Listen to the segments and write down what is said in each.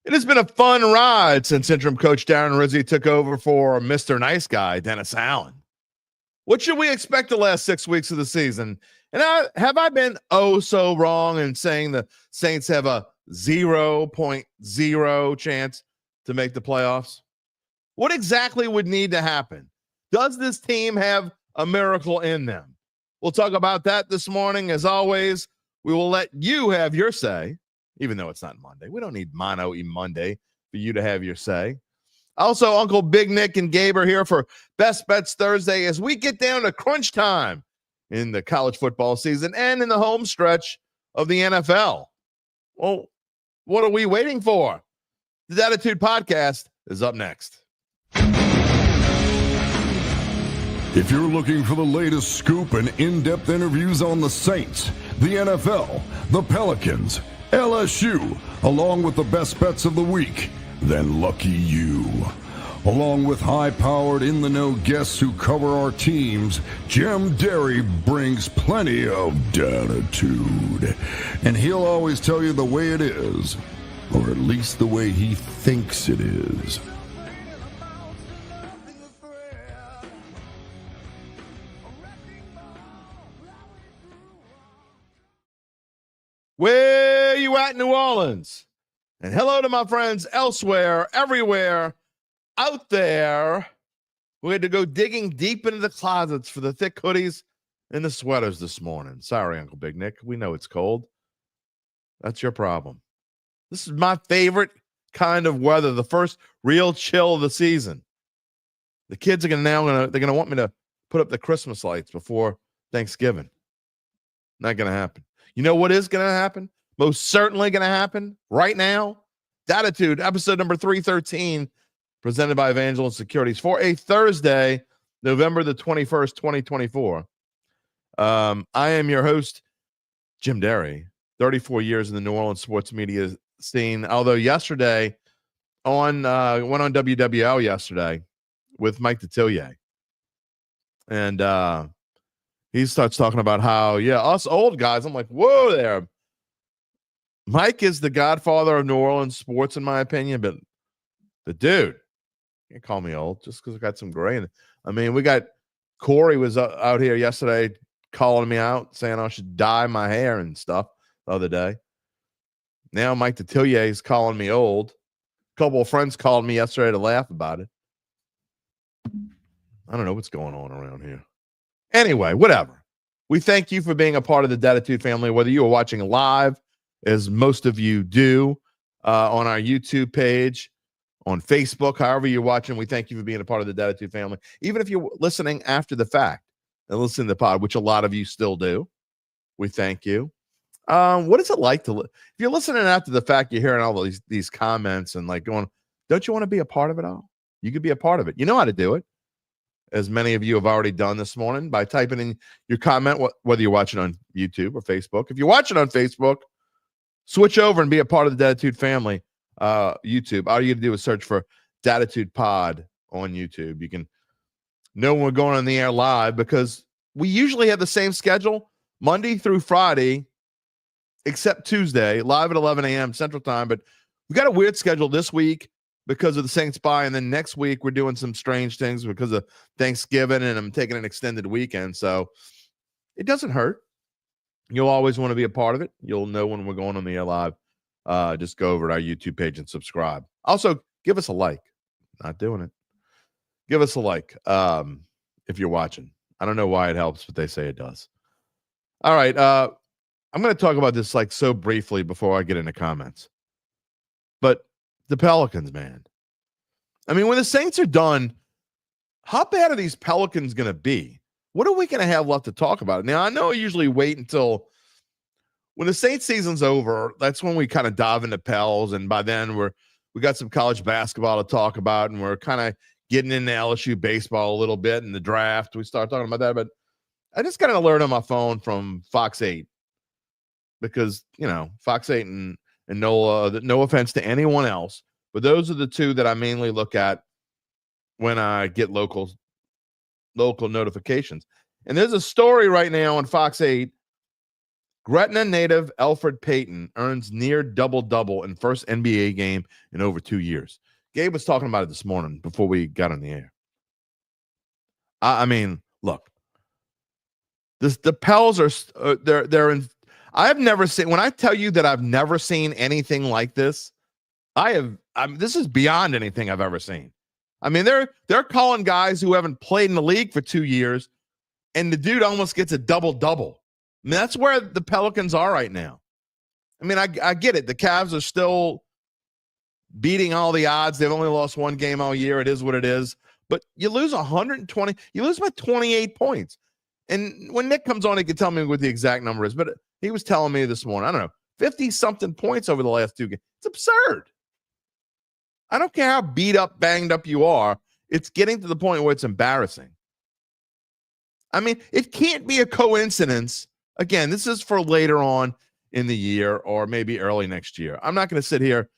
It has been a fun ride since interim coach Darren Rizzi took over for Mr. Nice Guy, Dennis Allen. What should we expect the last 6 weeks of the season? And have I been so wrong in saying the Saints have a 0.0 chance to make the playoffs? What exactly would need to happen? Does this team have a miracle in them? We'll talk about that this morning. As always, we will let you have your say, even though it's not Monday. We don't need Mono Monday for you to have your say. Also, Uncle Big Nick and Gabe are here for Best Bets Thursday as we get down to crunch time in the college football season and in the home stretch of the NFL. Well, what are we waiting for? The Dattitude podcast is up next. If you're looking for the latest scoop and in-depth interviews on the Saints, the NFL, the Pelicans, LSU, along with the best bets of the week, then lucky you. Along with high-powered, in-the-know guests who cover our teams, Jim Derry brings plenty of Dattitude. And he'll always tell you the way it is, or at least the way he thinks it is. Where you at, New Orleans? And hello to my friends elsewhere, everywhere, out there. We had to go digging deep into the closets for the thick hoodies and the sweaters this morning. Sorry, Uncle Big Nick. We know it's cold. That's your problem. This is my favorite kind of weather, the first real chill of the season. The kids are they're gonna want me to put up the Christmas lights before Thanksgiving. Not gonna happen. You know what is going to happen? Most certainly going to happen right now. Dattitude, episode number 313, presented by Evangeline Securities for a Thursday, November the 21st, 2024. I am your host, Jim Derry, 34 years in the New Orleans sports media scene. Although yesterday, went on WWL yesterday with Mike Detillier. And he starts talking about how, us old guys. I'm like, whoa there. Mike is the godfather of New Orleans sports, in my opinion. But the dude, you can't call me old just because I got some gray in it. I mean, we got Corey was out here yesterday calling me out, saying I should dye my hair and stuff the other day. Now Mike Detillier is calling me old. A couple of friends called me yesterday to laugh about it. I don't know what's going on around here. Anyway, whatever. We thank you for being a part of the Dattitude family, whether you are watching live, as most of you do, on our YouTube page, on Facebook, however you're watching. We thank you for being a part of the Dattitude family. Even if you're listening after the fact and listening to the pod, which a lot of you still do, we thank you. What is it like to if you're listening after the fact, you're hearing all these comments and like going, don't you want to be a part of it all? You could be a part of it. You know how to do it, as many of you have already done this morning, by typing in your comment, whether you're watching on YouTube or Facebook. If you're watching on Facebook, switch over and be a part of the Dattitude family. YouTube. All you have to do is search for Dattitude Pod on YouTube. You can know when we're going on the air live, because we usually have the same schedule Monday through Friday, except Tuesday, live at 11 a.m. Central Time. But we got a weird schedule this week because of the Saints bye, and then next week we're doing some strange things because of Thanksgiving, and I'm taking an extended weekend, so it doesn't hurt. You'll always want to be a part of it. You'll know when we're going on the air live. Just go over to our YouTube page and subscribe. Also, give us a like. Not doing it. Give us a like if you're watching. I don't know why it helps, but they say it does. All right, I'm going to talk about this like so briefly before I get into comments. But the Pelicans, man. I mean, when the Saints are done, how bad are these Pelicans going to be? What are we going to have left to talk about? Now, I know I usually wait until when the Saints season's over. That's when we kind of dive into Pels, and by then we got some college basketball to talk about, and we're kind of getting into LSU baseball a little bit in the draft. We start talking about that, but I just got an alert on my phone from Fox 8 because, Fox 8 and NOLA, no offense to anyone else, but those are the two that I mainly look at when I get local notifications. And there's a story right now on Fox 8 Gretna native Elfrid Payton earns near double-double in first NBA game in over 2 years. Gabe was talking about it this morning before we got on the air. I mean, look, the Pels are they're in. I have never seen. When I tell you that I've never seen anything like this, this is beyond anything I've ever seen. I mean, they're calling guys who haven't played in the league for 2 years, and the dude almost gets a double-double. I mean, that's where the Pelicans are right now. I mean, I get it. The Cavs are still beating all the odds. They've only lost one game all year. It is what it is. But you lose 120. You lose by 28 points. And when Nick comes on, he can tell me what the exact number is. But he was telling me this morning, I don't know, 50-something points over the last 2 games. It's absurd. I don't care how beat up, banged up you are. It's getting to the point where it's embarrassing. I mean, it can't be a coincidence. Again, this is for later on in the year or maybe early next year. I'm not going to sit here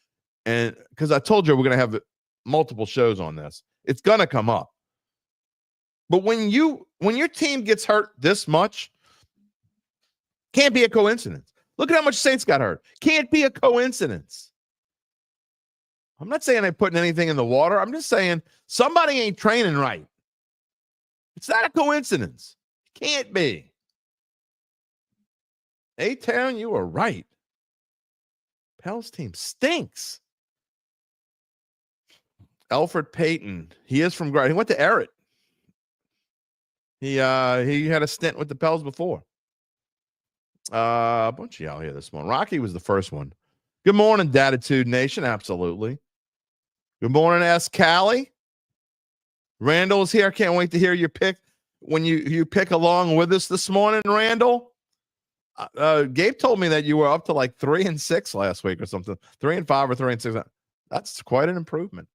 and because I told you we're going to have multiple shows on this. It's going to come up. But when your team gets hurt this much, can't be a coincidence. Look at how much Saints got hurt. Can't be a coincidence. I'm not saying they're putting anything in the water. I'm just saying somebody ain't training right. It's not a coincidence. Can't be. A-Town, you are right. Pels team stinks. Elfrid Payton, he is from He went to Everett. He had a stint with the Pels before. A bunch of y'all here this morning. Rocky was the first one. Good morning, Dattitude Nation. Absolutely. Good morning, S. Callie. Randall is here. Can't wait to hear your pick when you pick along with us this morning, Randall. Gabe told me that you were up to like 3-6 last week or something. 3-5 or 3-6. That's quite an improvement.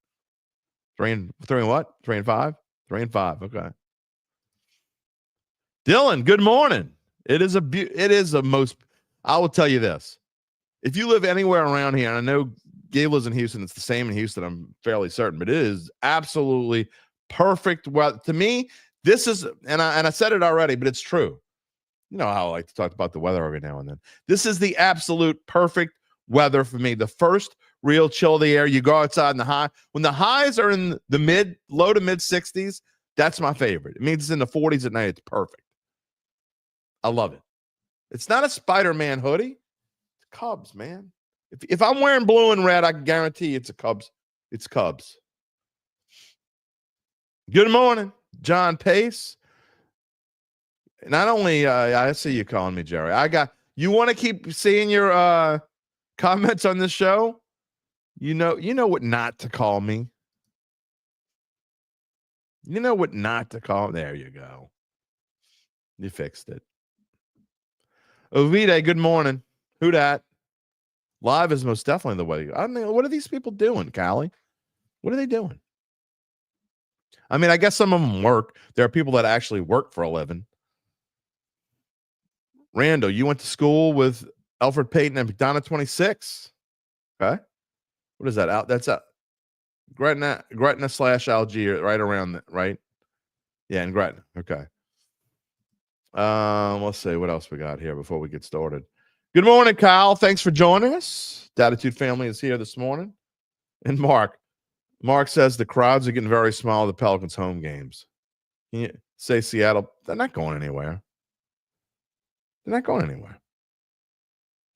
3 and what? 3-5? 3-5. Okay. Dylan, good morning. It is a most. I will tell you this. If you live anywhere around here, and I know Gabe lives in Houston, it's the same in Houston, I'm fairly certain, but it is absolutely perfect weather. To me, this is, and I said it already, but it's true. You know how I like to talk about the weather every now and then. This is the absolute perfect weather for me. The first real chill of the air. You go outside in the high. When the highs are in the low to mid 60s, that's my favorite. It means it's in the 40s at night. It's perfect. I love it. It's not a Spider-Man hoodie. It's Cubs, man. If I'm wearing blue and red, I can guarantee it's a Cubs. It's Cubs. Good morning, John Pace. Not only I see you calling me Jerry. You want to keep seeing your comments on this show? You know what not to call me. You know what not to call. There you go. You fixed it. Ovide, good morning. Who dat? Live is most definitely the way. I mean, what are these people doing, Callie? What are they doing? I mean, I guess some of them work. There are people that actually work for a living. Randall, you went to school with Elfrid Payton and McDonough 26. Okay. What is that? That's Gretna / Algiers, right around that, right? Yeah, in Gretna. Okay. Let's see what else we got here before we get started. Good morning, Kyle. Thanks for joining us. Dattitude family is here this morning. And Mark says the crowds are getting very small at the Pelicans home games. Can you say Seattle? They're not going anywhere. They're not going anywhere.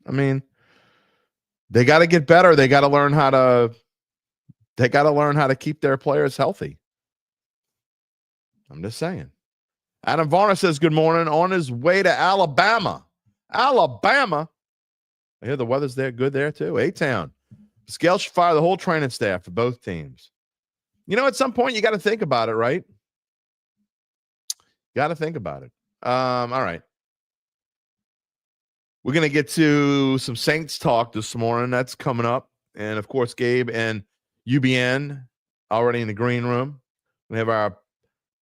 I mean, they got to get better. They got to learn how to keep their players healthy. I'm just saying. Adam Varner says good morning. On his way to Alabama. Alabama. I hear the weather's there good there too. A-Town. Scale should fire the whole training staff for both teams. You know, at some point you got to think about it, right? Got to think about it. All right. We're going to get to some Saints talk this morning. That's coming up. And, of course, Gabe and UBN already in the green room. We have our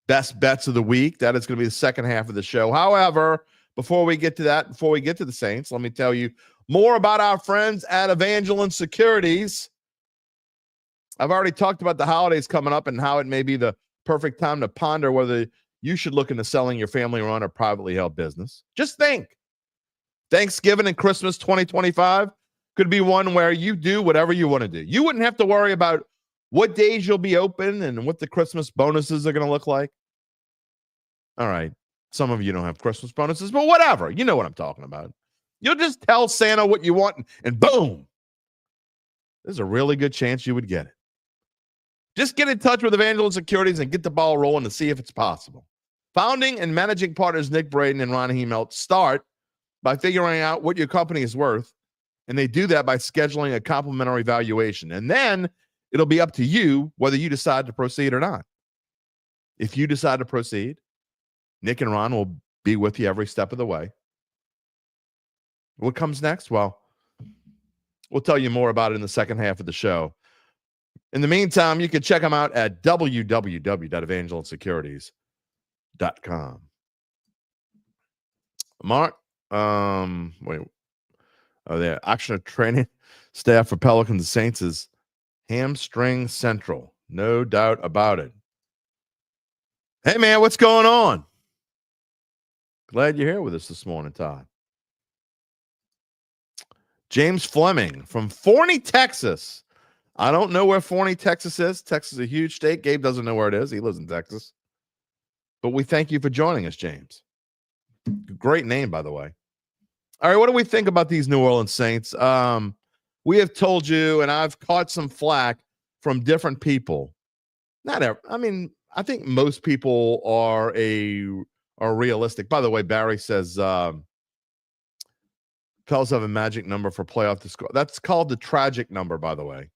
best bets of the week. That is going to be the second half of the show. However, before we get to the Saints, let me tell you more about our friends at Evangeline Securities. I've already talked about the holidays coming up and how it may be the perfect time to ponder whether you should look into selling your family-run or privately held business. Just think. Thanksgiving and Christmas 2025 could be one where you do whatever you want to do. You wouldn't have to worry about what days you'll be open and what the Christmas bonuses are going to look like. All right. Some of you don't have Christmas bonuses, but whatever. You know what I'm talking about. You'll just tell Santa what you want, and boom. There's a really good chance you would get it. Just get in touch with Evangeline Securities and get the ball rolling to see if it's possible. Founding and managing partners Nick Braden and Ron Hemelt start by figuring out what your company is worth, and they do that by scheduling a complimentary valuation. And then it'll be up to you whether you decide to proceed or not. If you decide to proceed, Nick and Ron will be with you every step of the way. What comes next? Well, we'll tell you more about it in the second half of the show. In the meantime, you can check them out at www.evangelinesecurities.com. Mark, the action training staff for Pelicans and Saints is hamstring central. No doubt about it. Hey, man, what's going on? Glad you're here with us this morning, Todd. James Fleming from Forney, Texas. I don't know where Forney, Texas is. Texas is a huge state. Gabe doesn't know where it is. He lives in Texas. But we thank you for joining us, James. Great name, by the way. All right, what do we think about these New Orleans Saints? We have told you, and I've caught some flack from different people. I think most people are realistic. By the way, Barry says Pels have a magic number for playoff to score. That's called the tragic number, by the way.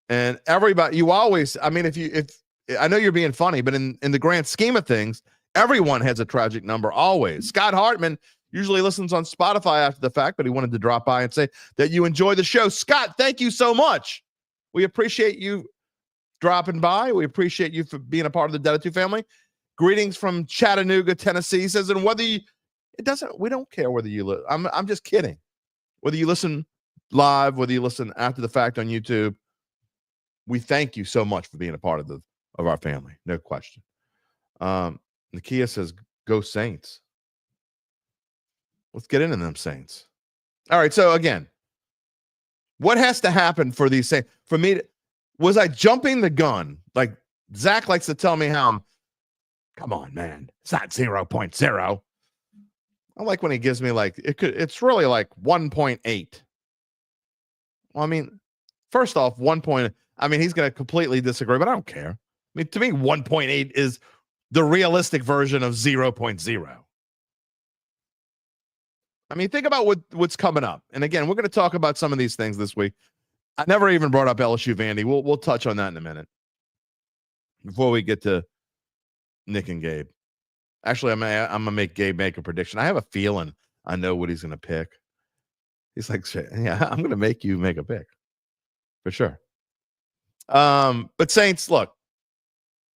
And everybody, you always, if I know you're being funny, but in the grand scheme of things, everyone has a tragic number always. Scott Hartman usually listens on Spotify after the fact, but he wanted to drop by and say that you enjoy the show. Scott, thank you so much. We appreciate you dropping by. We appreciate you for being a part of the Dattitude family. Greetings from Chattanooga, Tennessee. He says, and whether you, we don't care whether you live. I'm just kidding. Whether you listen live, whether you listen after the fact on YouTube, we thank you so much for being a part of our family. No question. Nakia says, go Saints. Let's get into them Saints. All right. So again, what has to happen for these Saints? For me, was I jumping the gun? Like Zach likes to tell me how come on, man. It's not 0.0. I like when he gives me it's really like 1.8. Well, first off, 1 point. He's going to completely disagree, but I don't care. To me, 1.8 is the realistic version of 0.0. Think about what's coming up. And again, we're going to talk about some of these things this week. I never even brought up LSU Vandy. We'll touch on that in a minute. Before we get to Nick and Gabe. Actually, I'm going to make Gabe make a prediction. I have a feeling I know what he's going to pick. He's like, yeah, I'm going to make you make a pick. For sure. But Saints, look.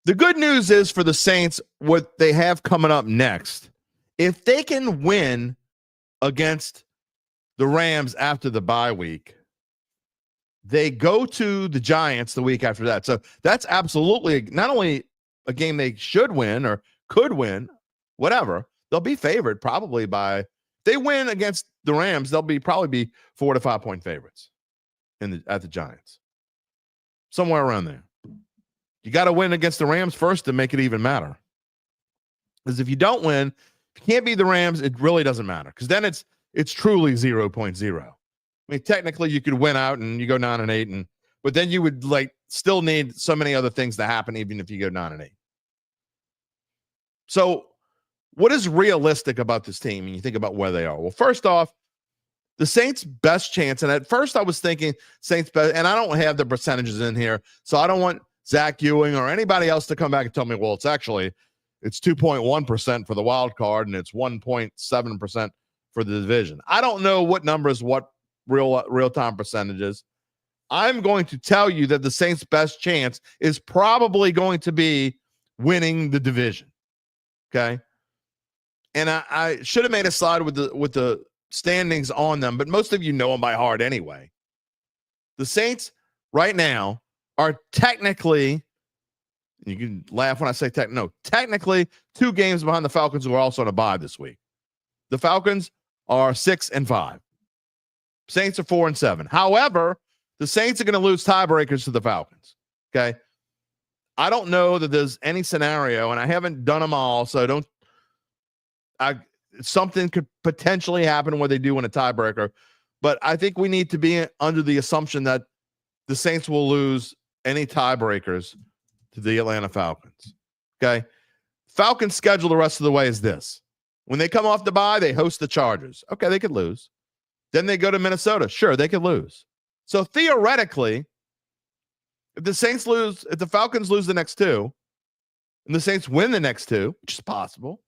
The good news is for the Saints, what they have coming up next, if they can win against the Rams after the bye week, they go to the Giants the week after that. So that's absolutely not only a game they should win or could win, whatever. They'll be favored probably by, if they win against the Rams, they'll probably be 4 to 5 point favorites at the Giants. Somewhere around there. You got to win against the Rams first to make it even matter. Because if you don't win, if you can't beat the Rams, it really doesn't matter. Because then it's truly 0.0. Technically you could win out and you go 9-8, but then you would still need so many other things to happen even if you go 9-8. So what is realistic about this team when you think about where they are? Well, first off, the Saints' best chance, and at first I was thinking Saints best, and I don't have the percentages in here, so I don't want Zach Ewing or anybody else to come back and tell me, well, it's 2.1% for the wild card and it's 1.7% for the division. I don't know what numbers, what real-time percentages. I'm going to tell you that the Saints' best chance is probably going to be winning the division. Okay. And I should have made a slide with the standings on them, but most of you know them by heart anyway. The Saints right now are technically, you can laugh when I say technically 2 games behind the Falcons, who are also on a bye this week. The Falcons are 6-5. Saints are 4-7. However, the Saints are going to lose tiebreakers to the Falcons. Okay. I don't know that there's any scenario, and I haven't done them all, so something could potentially happen where they do win a tiebreaker. But I think we need to be under the assumption that the Saints will lose any tiebreakers to the Atlanta Falcons. Okay. Falcons' schedule the rest of the way is this. When they come off the bye, they host the Chargers. Okay, they could lose. Then they go to Minnesota. Sure, they could lose. So theoretically, if the Falcons lose the next two, and the Saints win the next two, which is possible,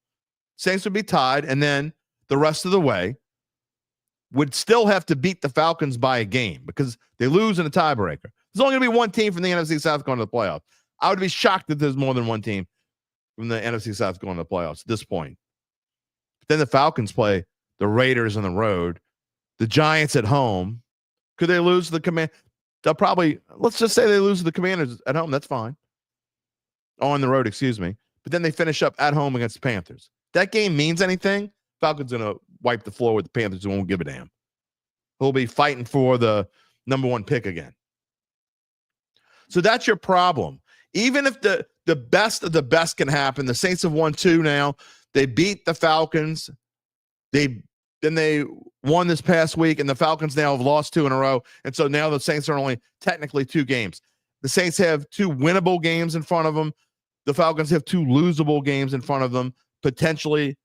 Saints would be tied, and then the rest of the way would still have to beat the Falcons by a game because they lose in a tiebreaker. There's only going to be one team from the NFC South going to the playoffs. I would be shocked if there's more than one team from the NFC South going to the playoffs at this point. But then the Falcons play the Raiders on the road, the Giants at home. Could they lose the command? They'll probably, let's just say they lose the Commanders at home. That's fine. On the road, excuse me. But then they finish up at home against the Panthers. That game means anything, Falcons going to wipe the floor with the Panthers who won't give a damn. Who'll be fighting for the number one pick again. So that's your problem. Even if the best of the best can happen, the Saints have won 2 now. They beat the Falcons. Then they won this past week, and the Falcons now have lost 2 in a row. And so now the Saints are only technically 2 games. The Saints have 2 winnable games in front of them. The Falcons have 2 losable games in front of them, potentially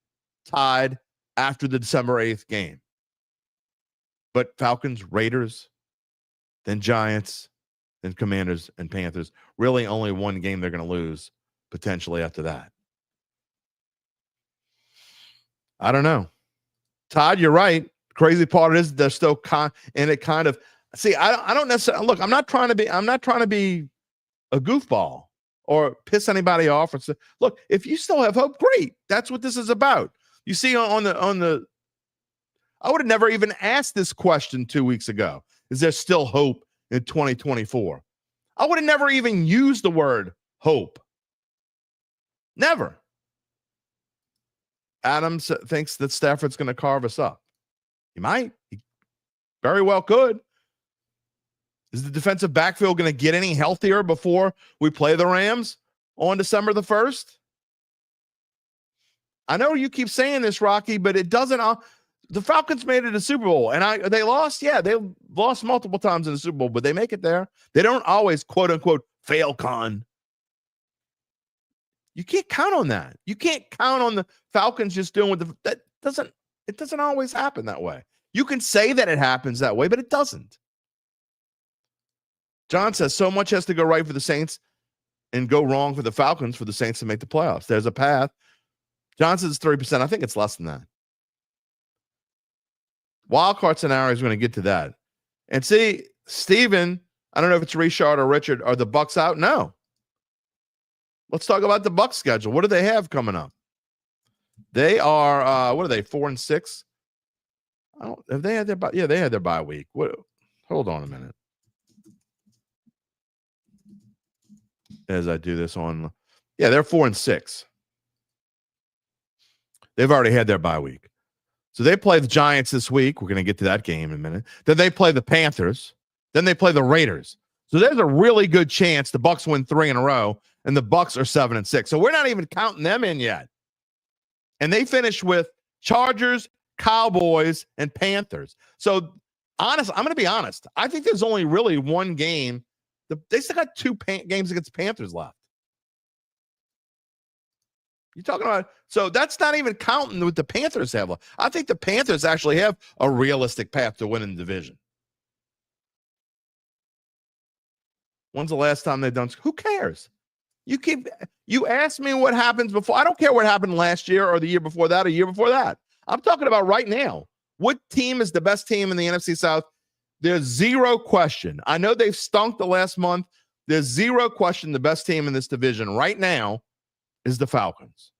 tied after the December 8th game. But Falcons, Raiders, then Giants, then Commanders and Panthers. Really only one game they're going to lose potentially after that. I don't know. Todd, you're right. Crazy part is they're still and it kind of I don't necessarily look. I'm not trying to be a goofball or piss anybody off. Or look, if you still have hope, great. That's what this is about. You see on the I would have never even asked this question 2 weeks ago. Is there still hope in 2024? I would have never even used the word hope. Never. Adams thinks that Stafford's going to carve us up. He might. He very well could. Is the defensive backfield going to get any healthier before we play the Rams on December the 1st? I know you keep saying this, Rocky, but it doesn't. The Falcons made it to the Super Bowl, and they lost. Yeah, they lost multiple times in the Super Bowl, but they make it there. They don't always, quote unquote, fail con. You can't count on that. You can't count on the Falcons just doing what it doesn't always happen that way. You can say that it happens that way, but it doesn't. John says so much has to go right for the Saints and go wrong for the Falcons for the Saints to make the playoffs. There's a path. John says 3%. I think it's less than that. Wild card scenario is going to get to that. And see, Steven, I don't know if it's Richard or Richard. Are the Bucs out? No. Let's talk about the Bucs schedule. What do they have coming up? They are, what are they, 4-6? Have they had their bye? Yeah, they had their bye week. Hold on a minute. As I do this on, yeah, they're 4-6. They've already had their bye week. So they play the Giants this week. We're going to get to that game in a minute. Then they play the Panthers. Then they play the Raiders. So there's a really good chance the Bucs win 3 in a row, and the Bucs are 7-6. So we're not even counting them in yet. And they finish with Chargers, Cowboys, and Panthers. So honest, I'm going to be honest. I think there's only really one game. They still got 2 games against the Panthers left. You're talking about, so that's not even counting what the Panthers have left. I think the Panthers actually have a realistic path to winning the division. When's the last time they've done? Who cares? You ask me what happens before. I don't care what happened last year or the year before that or year before that. I'm talking about right now. What team is the best team in the NFC South? There's zero question. I know they've stunk the last month. There's zero question the best team in this division right now is the Falcons.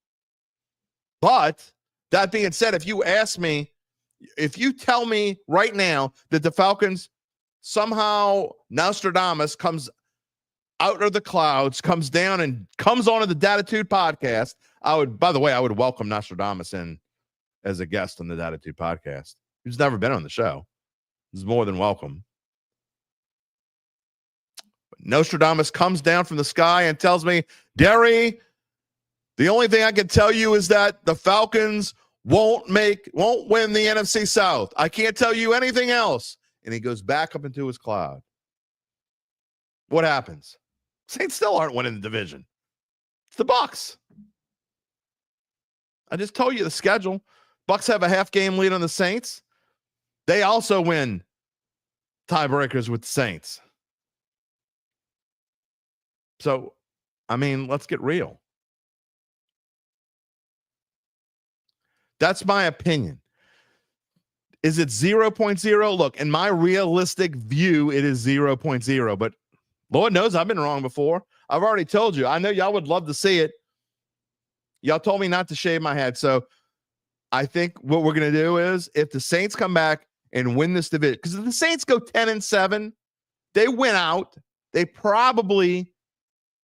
But that being said, if you tell me right now that the Falcons somehow Nostradamus comes out of the clouds, comes down and comes onto the Dattitude podcast, I would welcome Nostradamus in as a guest on the Dattitude podcast. Who's never been on the show is more than welcome. Nostradamus comes down from the sky and tells me, Derry, the only thing I can tell you is that the Falcons won't win the NFC South. I can't tell you anything else. And he goes back up into his cloud. What happens? Saints still aren't winning the division. It's the Bucs. I just told you the schedule. Bucs have a half-game lead on the Saints. They also win tiebreakers with the Saints. So, I mean, let's get real. That's my opinion. Is it 0.0? Look, in my realistic view, it is 0.0. But Lord knows I've been wrong before. I've already told you. I know y'all would love to see it. Y'all told me not to shave my head. So I think what we're going to do is if the Saints come back and win this division, because if the Saints go 10-7, they win out. They probably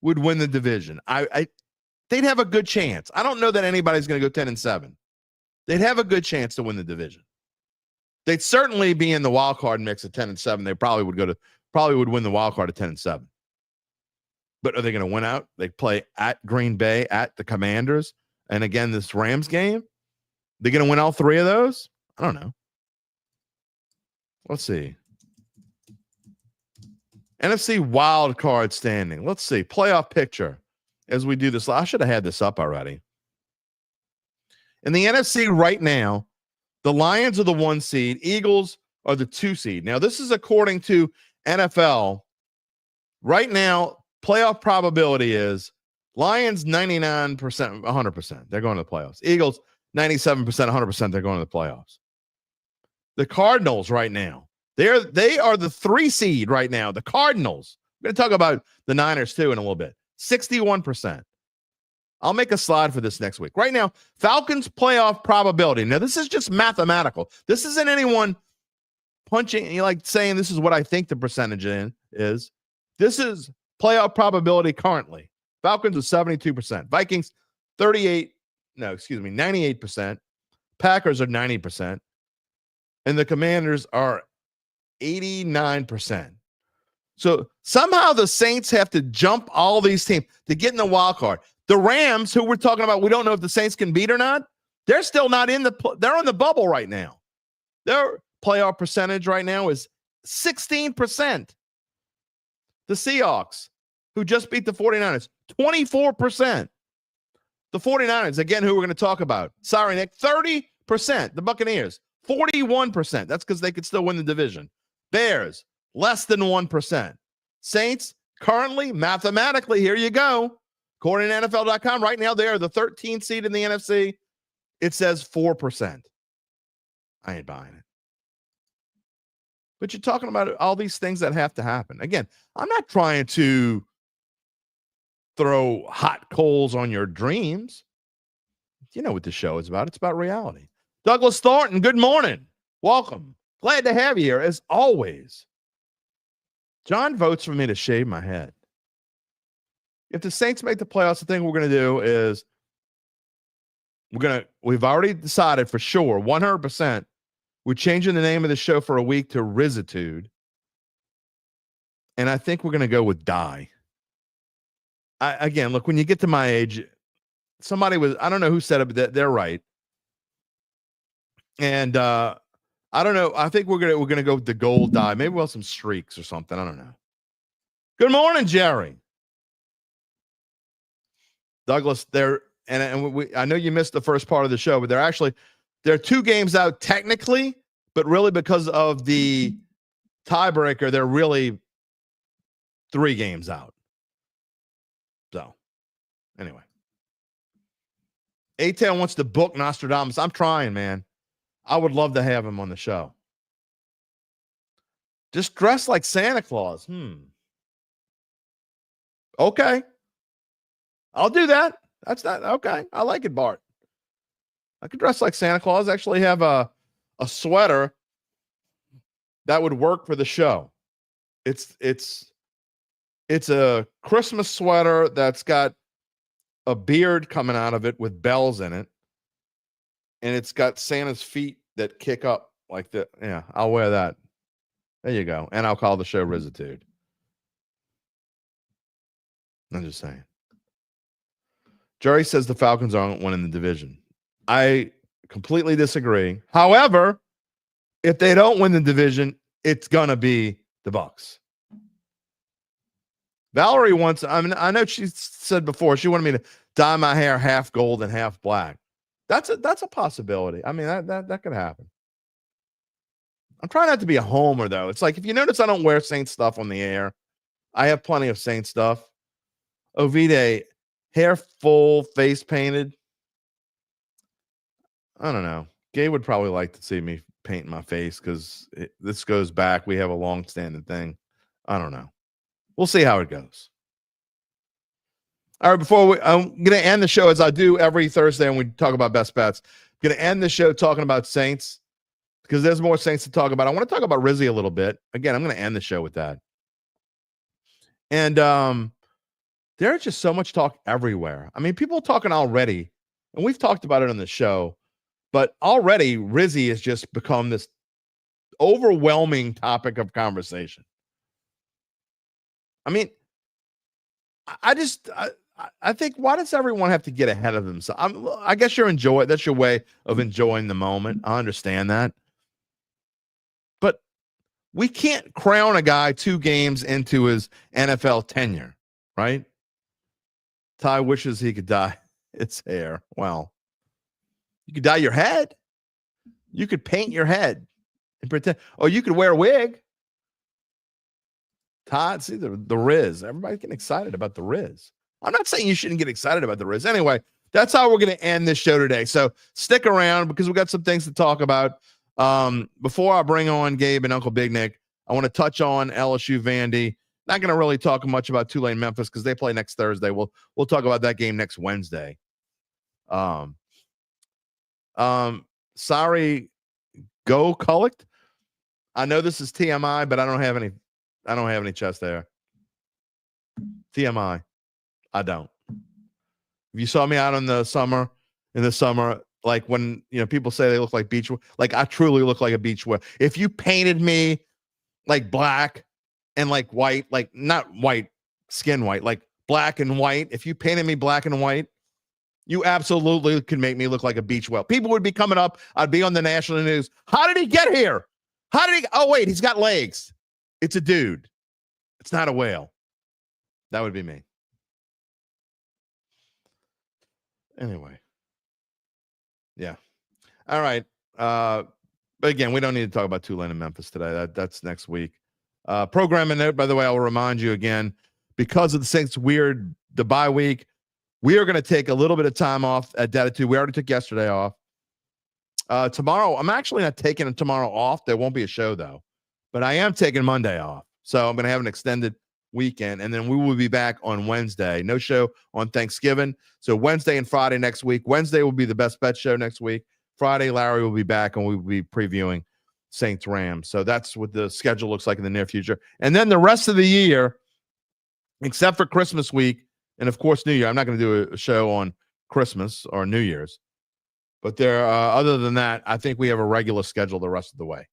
would win the division. They'd have a good chance. I don't know that anybody's going to go 10-7. They'd have a good chance to win the division. They'd certainly be in the wild card mix at 10-7. They probably would win the wild card at 10-7. But are they going to win out? They play at Green Bay, at the Commanders, and again this Rams game. They're going to win all three of those? I don't know. Let's see. NFC wild card standing. Let's see. Playoff picture as we do this. I should have had this up already. In the NFC right now, the Lions are the 1 seed. Eagles are the 2 seed. Now, this is according to NFL. Right now, playoff probability is Lions 99%, 100%. They're going to the playoffs. Eagles 97%, 100%. They're going to the playoffs. The Cardinals right now, they are the 3 seed right now. The Cardinals. We're going to talk about the Niners too in a little bit. 61%. I'll make a slide for this next week. Right now, Falcons playoff probability. Now, this is just mathematical. This isn't anyone punching, like saying this is what I think the percentage is. This is playoff probability currently. Falcons are 72%. Vikings, 98%. Packers are 90%. And the Commanders are 89%. So somehow the Saints have to jump all these teams to get in the wild card. The Rams, who we're talking about, we don't know if the Saints can beat or not. They're still not they're on the bubble right now. Their playoff percentage right now is 16%. The Seahawks, who just beat the 49ers, 24%. The 49ers, again, who we're going to talk about. Sorry, Nick, 30%. The Buccaneers, 41%. That's because they could still win the division. Bears, less than 1%. Saints, currently, mathematically, here you go. According to NFL.com, right now, they are the 13th seed in the NFC. It says 4%. I ain't buying it. But you're talking about all these things that have to happen. Again, I'm not trying to throw hot coals on your dreams. You know what the show is about. It's about reality. Douglas Thornton, good morning. Welcome. Glad to have you here, as always. John votes for me to shave my head. If the Saints make the playoffs, the thing we're going to do is we've already decided for sure, 100%, we're changing the name of the show for a week to Rizzitude. And I think we're going to go with Die. Again, look, when you get to my age, I don't know who said it, but they're right. And I don't know. I think we're gonna go with the gold die. Maybe we'll have some streaks or something. I don't know. Good morning, Jerry. Douglas, I know you missed the first part of the show, but they're 2 games out technically, but really because of the tiebreaker, they're really 3 games out. So, anyway. A-Town wants to book Nostradamus. I'm trying, man. I would love to have him on the show. Just dress like Santa Claus. Okay. I'll do that. That's not okay. I like it, Bart. I could dress like Santa Claus. Actually have a sweater that would work for the show. It's a Christmas sweater that's got a beard coming out of it with bells in it. and it's got Santa's feet that kick up like that. Yeah, I'll wear that. There you go. And I'll call the show Rizzitude. I'm just saying. Jerry says the Falcons aren't winning the division. I completely disagree. However, if they don't win the division, it's gonna be the Bucs. Valerie wants, I know she said before she wanted me to dye my hair half gold and half black. That's a possibility. I mean, that could happen. I'm trying not to be a homer, though. It's like, if you notice I don't wear Saints stuff on the air, I have plenty of Saints stuff. Ovide, hair full, face painted. I don't know. Gabe would probably like to see me paint my face because this goes back. We have a long-standing thing. I don't know. We'll see how it goes. All right, I'm going to end the show as I do every Thursday when we talk about best bets. I'm going to end the show talking about Saints because there's more Saints to talk about. I want to talk about Rizzi a little bit. Again, I'm going to end the show with that. And there's just so much talk everywhere. I mean, people are talking already, and we've talked about it on the show, but already Rizzi has just become this overwhelming topic of conversation. I mean, I think, why does everyone have to get ahead of themselves? I guess that's your way of enjoying the moment. I understand that. But we can't crown a guy 2 games into his NFL tenure, right? Ty wishes he could dye its hair. Well, you could dye your head. You could paint your head and pretend. Or you could wear a wig. Todd, see the Riz. Everybody's getting excited about the Riz. I'm not saying you shouldn't get excited about the Riz. Anyway, that's how we're going to end this show today. So stick around because we got some things to talk about. Before I bring on Gabe and Uncle Big Nick, I want to touch on LSU Vandy. Not going to really talk much about Tulane Memphis because they play next Thursday. We'll talk about that game next Wednesday. Sorry, go collect. I know this is TMI, but I don't have any chest hair. TMI. I don't. If you saw me out in the summer, like when people say they look like beach, like I truly look like a beach wear. If you painted me like black and like white, like not white, skin white, like black and white, if you painted me black and white, you absolutely could make me look like a beach whale. People would be coming up. I'd be on the national news. How did he get here? Oh, wait, he's got legs. It's a dude. It's not a whale. That would be me. Anyway. Yeah. All right. But again, we don't need to talk about Tulane and Memphis today. That's next week. Programming note, by the way, I'll remind you again, because of the Saints the bye week, we are going to take a little bit of time off at Dattitude. We already took yesterday off. Tomorrow, I'm actually not taking tomorrow off. There won't be a show, though. But I am taking Monday off. So I'm going to have an extended weekend. And then we will be back on Wednesday. No show on Thanksgiving. So Wednesday and Friday next week. Wednesday will be the Best Bet show next week. Friday, Larry will be back, and we'll be previewing Saints Rams. So that's what the schedule looks like in the near future. And then the rest of the year, except for Christmas week, and of course New Year. I'm not going to do a show on Christmas or New Year's. But other than that, I think we have a regular schedule the rest of the way.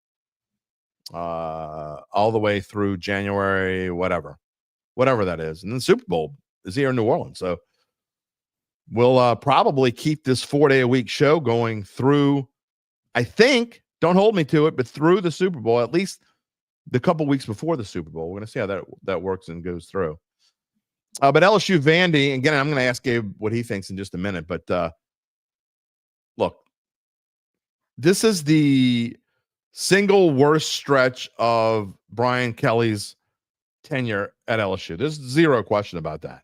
All the way through January, whatever that is. And then the Super Bowl is here in New Orleans. So we'll probably keep this 4-day-a-week show going through, I think, don't hold me to it, but through the Super Bowl, at least the couple weeks before the Super Bowl. We're going to see how that works and goes through. But LSU Vandy, again, I'm going to ask Gabe what he thinks in just a minute. But look, this is the single worst stretch of Brian Kelly's tenure at LSU. There's zero question about that.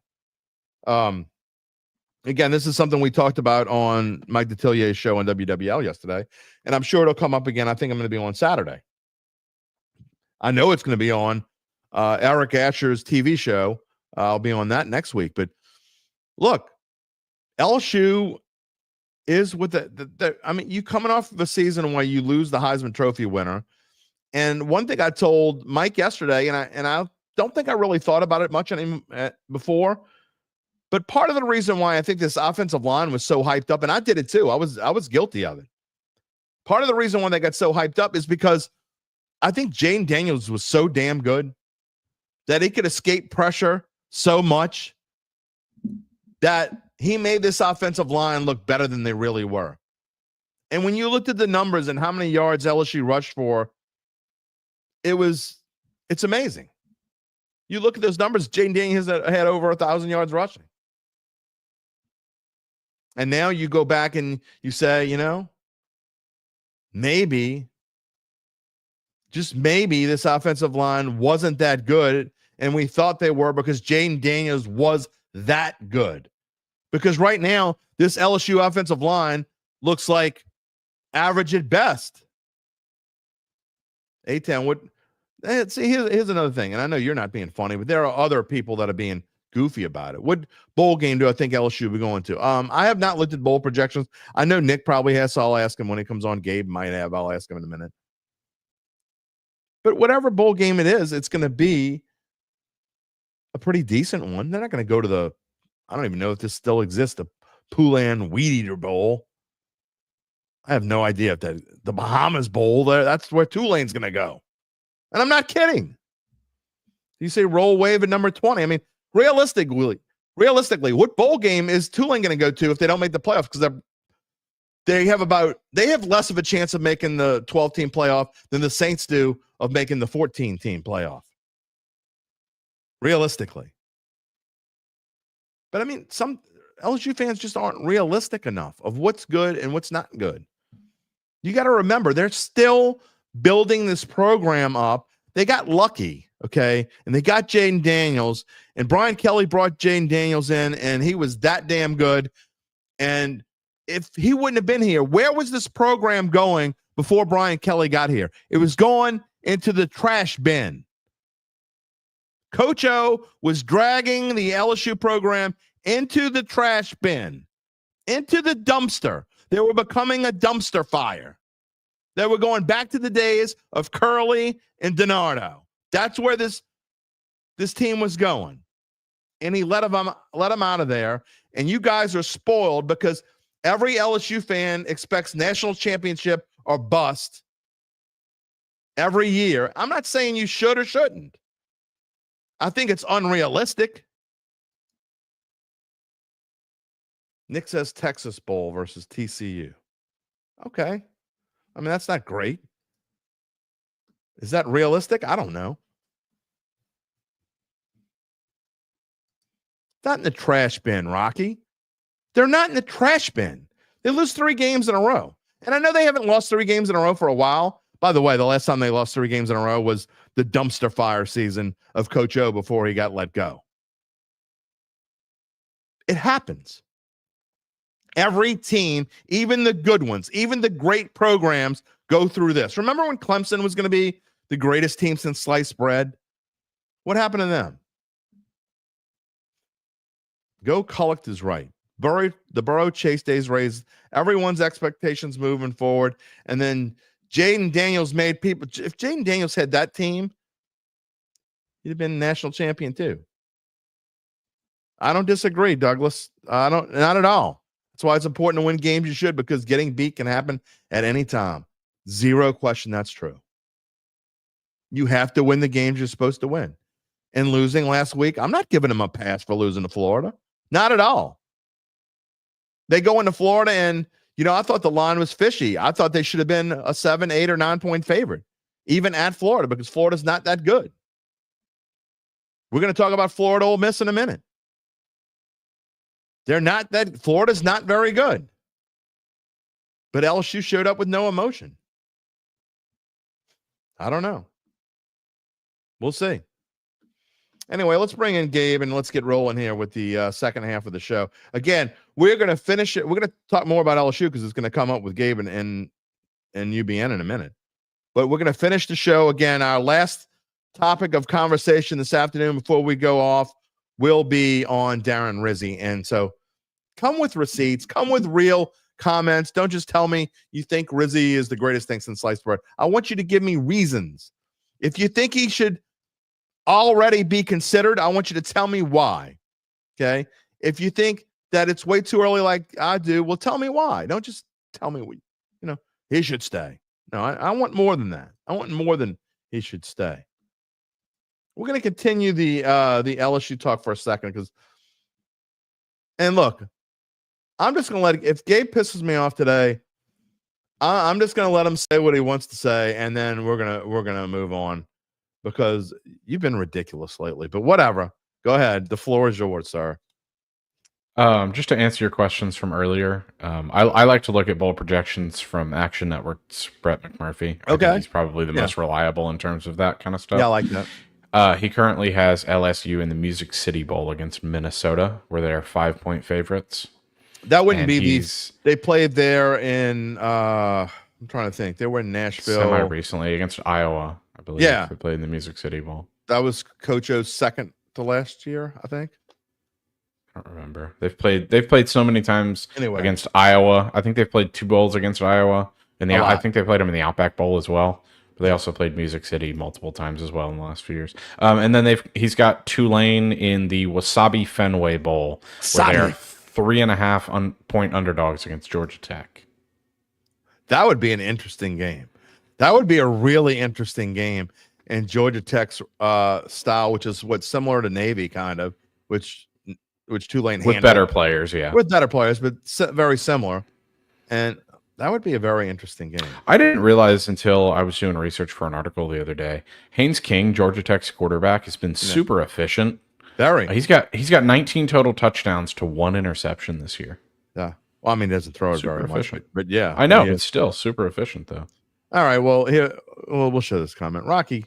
Again, this is something we talked about on Mike Detilier's show on WWL yesterday, and I'm sure it'll come up again. I think I'm going to be on Saturday. I know it's going to be on Eric Asher's TV show. I'll be on that next week. But look, LSU is with I mean, you coming off of a season where you lose the Heisman Trophy winner. And one thing I told Mike yesterday, and I don't think I really thought about it much before, but part of the reason why I think this offensive line was so hyped up, and I did it too. I was guilty of it. Part of the reason why they got so hyped up is because I think Jane Daniels was so damn good that he could escape pressure so much that he made this offensive line look better than they really were. And when you looked at the numbers and how many yards LSU rushed for, it's amazing. You look at those numbers, Jane Daniels had over 1,000 yards rushing. And now you go back and you say, maybe, just maybe this offensive line wasn't that good, and we thought they were because Jane Daniels was that good. Because right now, this LSU offensive line looks like average at best. A-Town, see, here's another thing, and I know you're not being funny, but there are other people that are being goofy about it. What bowl game do I think LSU will be going to? I have not looked at bowl projections. I know Nick probably has, so I'll ask him when he comes on. Gabe might have. I'll ask him in a minute. But whatever bowl game it is, it's going to be a pretty decent one. They're not going to go to I don't even know if this still exists, the Poulan Weed Eater Bowl. I have no idea if the Bahamas Bowl, that's where Tulane's going to go. And I'm not kidding. You say roll wave at number 20. I mean, realistically, what bowl game is Tulane going to go to if they don't make the playoffs? Because they have less of a chance of making the 12-team playoff than the Saints do of making the 14-team playoff. Realistically. But I mean, some LSU fans just aren't realistic enough of what's good and what's not good. You got to remember, they're still building this program up. They got lucky, okay? And they got Jaden Daniels, and Brian Kelly brought Jaden Daniels in, and he was that damn good. And if he wouldn't have been here, where was this program going before Brian Kelly got here? It was going into the trash bin. Coach O was dragging the LSU program into the trash bin, into the dumpster. They were becoming a dumpster fire. They were going back to the days of Curley and DiNardo. That's where this team was going. And he let them out of there. And you guys are spoiled because every LSU fan expects national championship or bust every year. I'm not saying you should or shouldn't. I think it's unrealistic. Nick says Texas Bowl versus TCU. Okay. I mean, that's not great. Is that realistic? I don't know. Not in the trash bin, Rocky. They're not in the trash bin. They lose 3 games in a row. And I know they haven't lost 3 games in a row for a while. By the way, the last time they lost 3 games in a row was the dumpster fire season of Coach O before he got let go. It happens. Every team, even the good ones, even the great programs, go through this. Remember when Clemson was going to be the greatest team since sliced bread? What happened to them? Go Cullicht is right. The Burrow Chase days raised everyone's expectations moving forward. And then Jaden Daniels made people. If Jaden Daniels had that team, he'd have been national champion too. I don't disagree, Douglas. Not at all. That's why it's important to win games you should, because getting beat can happen at any time. Zero question that's true. You have to win the games you're supposed to win. And losing last week, I'm not giving them a pass for losing to Florida. Not at all. They go into Florida and, I thought the line was fishy. I thought they should have been a 7, 8, or 9 point favorite, even at Florida, because Florida's not that good. We're going to talk about Florida Ole Miss in a minute. Florida's not very good. But LSU showed up with no emotion. I don't know. We'll see. Anyway, let's bring in Gabe and let's get rolling here with the second half of the show. Again, we're going to finish it. We're going to talk more about LSU because it's going to come up with Gabe and UBN in a minute. But we're going to finish the show. Again, our last topic of conversation this afternoon before we go off will be on Darren Rizzi. And so come with receipts, come with real comments. Don't just tell me you think Rizzi is the greatest thing since sliced bread. I want you to give me reasons. If you think he should already be considered, I want you to tell me why. Okay? If you think that it's way too early like I do, well, tell me why. Don't just tell me, he should stay. No, I want more than that. I want more than he should stay. We're going to continue the LSU talk for a second and look, I'm just going to if Gabe pisses me off today, I'm just going to let him say what he wants to say, and then we're gonna move on because you've been ridiculous lately. But whatever, go ahead. The floor is yours, sir. Just to answer your questions from earlier, I like to look at bowl projections from Action Network's Brett McMurphy. I think he's probably the most reliable in terms of that kind of stuff. Yeah, I like that. He currently has LSU in the Music City Bowl against Minnesota, where they are 5-point favorites. That wouldn't be these. They played there in. I'm trying to think. They were in Nashville semi-recently against Iowa, I believe. Yeah, they played in the Music City Bowl. That was Coach O's second to last year, I think. I don't remember. They've played so many times against Iowa. I think they've played 2 bowls against Iowa, and I think they played them in the Outback Bowl as well. But they also played Music City multiple times as well in the last few years. And then he's got Tulane in the Wasabi Fenway Bowl, where they're 3.5-point underdogs against Georgia Tech. That would be an interesting game. That would be a really interesting game in Georgia Tech's style, which is what's similar to Navy, kind of, which Tulane with better players, with better players, but very similar. And that would be a very interesting game. I didn't realize until I was doing research for an article the other day. Haynes King, Georgia Tech's quarterback, has been super efficient. Very. He's got 19 total touchdowns to 1 interception this year. Yeah. Well, I mean, he doesn't throw it very efficient. Much, but yeah. I know, but still super efficient though. All right. Well, here we'll show this comment. Rocky,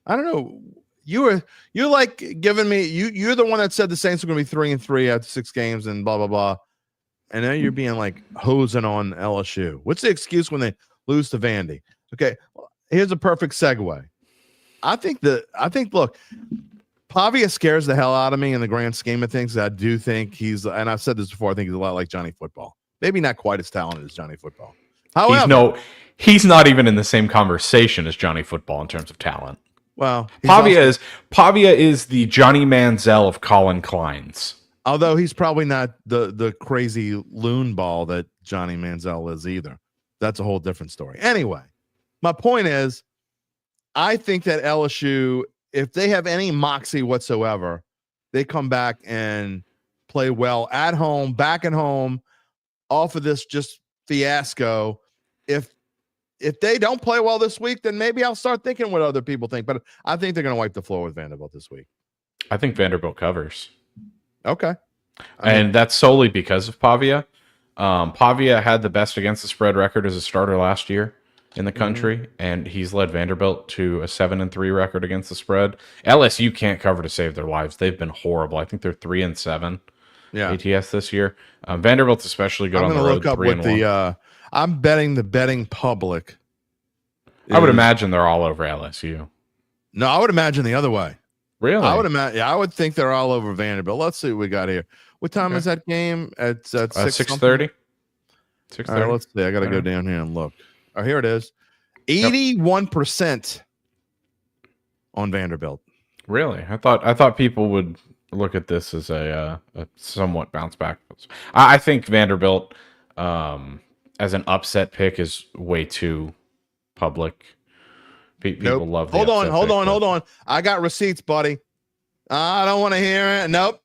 I don't know. You're like giving me you're the one that said the Saints are going to be 3-3 after 6 games and blah blah blah. And now you're being like hosing on LSU. What's the excuse when they lose to Vandy? Okay, here's a perfect segue. I think look, Pavia scares the hell out of me in the grand scheme of things. I do think and I've said this before, I think he's a lot like Johnny Football. Maybe not quite as talented as Johnny Football. However, he's not even in the same conversation as Johnny Football in terms of talent. Well, Pavia is the Johnny Manziel of Colin Klein's. Although he's probably not the crazy loon ball that Johnny Manziel is either. That's a whole different story. Anyway, my point is, I think that LSU, if they have any moxie whatsoever, they come back and play well at home, back at home, off of this just fiasco. If they don't play well this week, then maybe I'll start thinking what other people think. But I think they're going to wipe the floor with Vanderbilt this week. I think Vanderbilt covers. Okay. And that's solely because of Pavia. Pavia had the best against the spread record as a starter last year in the country, and he's led Vanderbilt to a 7-3 record against the spread. LSU can't cover to save their lives. They've been horrible. I think they're 3-7 ATS this year. Vanderbilt's especially good on the road. Look up with the I'm betting the betting public. I would imagine they're all over LSU. No, I would imagine the other way. Really? I would imagine. Yeah, I would think they're all over Vanderbilt. Let's see what we got here. What time is that game? At 6:30. 6:30. All right, let's see. I got to go down here and look. Oh, here it is. 81% on Vanderbilt. Really? I thought people would look at this as a somewhat bounce back. I think Vanderbilt as an upset pick is way too public. People love the hold on. I got receipts, buddy. I don't want to hear it. Nope.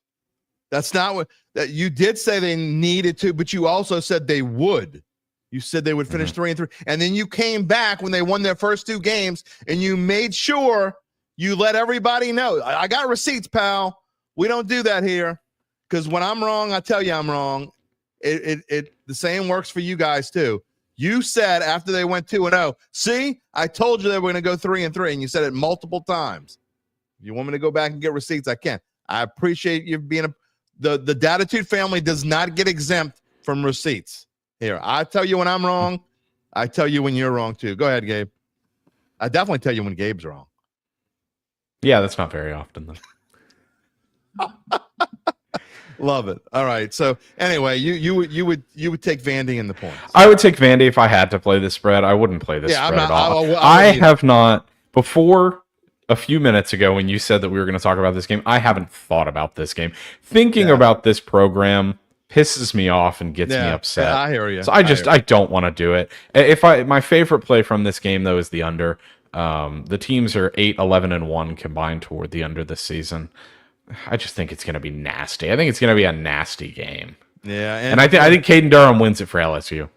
That's not what that you did say they needed to, but you also said they would. You said they would finish 3-3. And then you came back when they won their first 2 games and you made sure you let everybody know. I got receipts, pal. We don't do that here. Because when I'm wrong, I tell you I'm wrong. The same works for you guys too. You said after they went 2-0, see, I told you they were going to go 3-3, and you said it multiple times. If you want me to go back and get receipts, I can. I appreciate you being the Dattitude family does not get exempt from receipts. Here, I tell you when I'm wrong. I tell you when you're wrong too. Go ahead, Gabe. I definitely tell you when Gabe's wrong. Yeah, that's not very often though. Love it. All right. So anyway, you would take Vandy in the points. I would take Vandy if I had to play this spread. I wouldn't play this spread at all. I have not before a few minutes ago when you said that we were going to talk about this game. I haven't thought about this game. Thinking about this program pisses me off and gets me upset. I hear you. So I don't want to do it. My favorite play from this game though is the under. The teams are 8-11-1 combined toward the under this season. I just think it's going to be nasty. I think it's going to be a nasty game. Yeah, and I think Caden Durham wins it for LSU.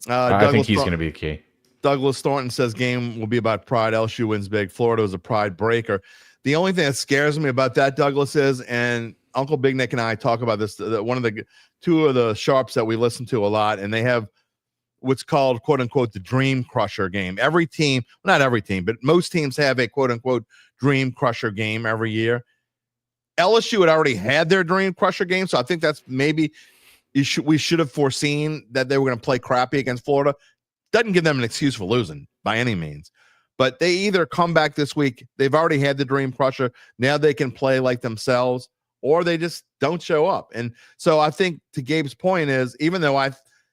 I think he's going to be the key. Douglas Thornton says game will be about pride. LSU wins big. Florida is a pride breaker. The only thing that scares me about that, Douglas, is, and Uncle Big Nick and I talk about this, two of the sharps that we listen to a lot, and they have what's called, quote unquote, the dream crusher game. Every team, not every team, but most teams have a quote unquote dream crusher game every year. LSU had already had their dream crusher game, so I think that's maybe we should have foreseen that they were going to play crappy against Florida. Doesn't give them an excuse for losing by any means. But they either come back this week, they've already had the dream crusher, now they can play like themselves, or they just don't show up. And so I think to Gabe's point is, even though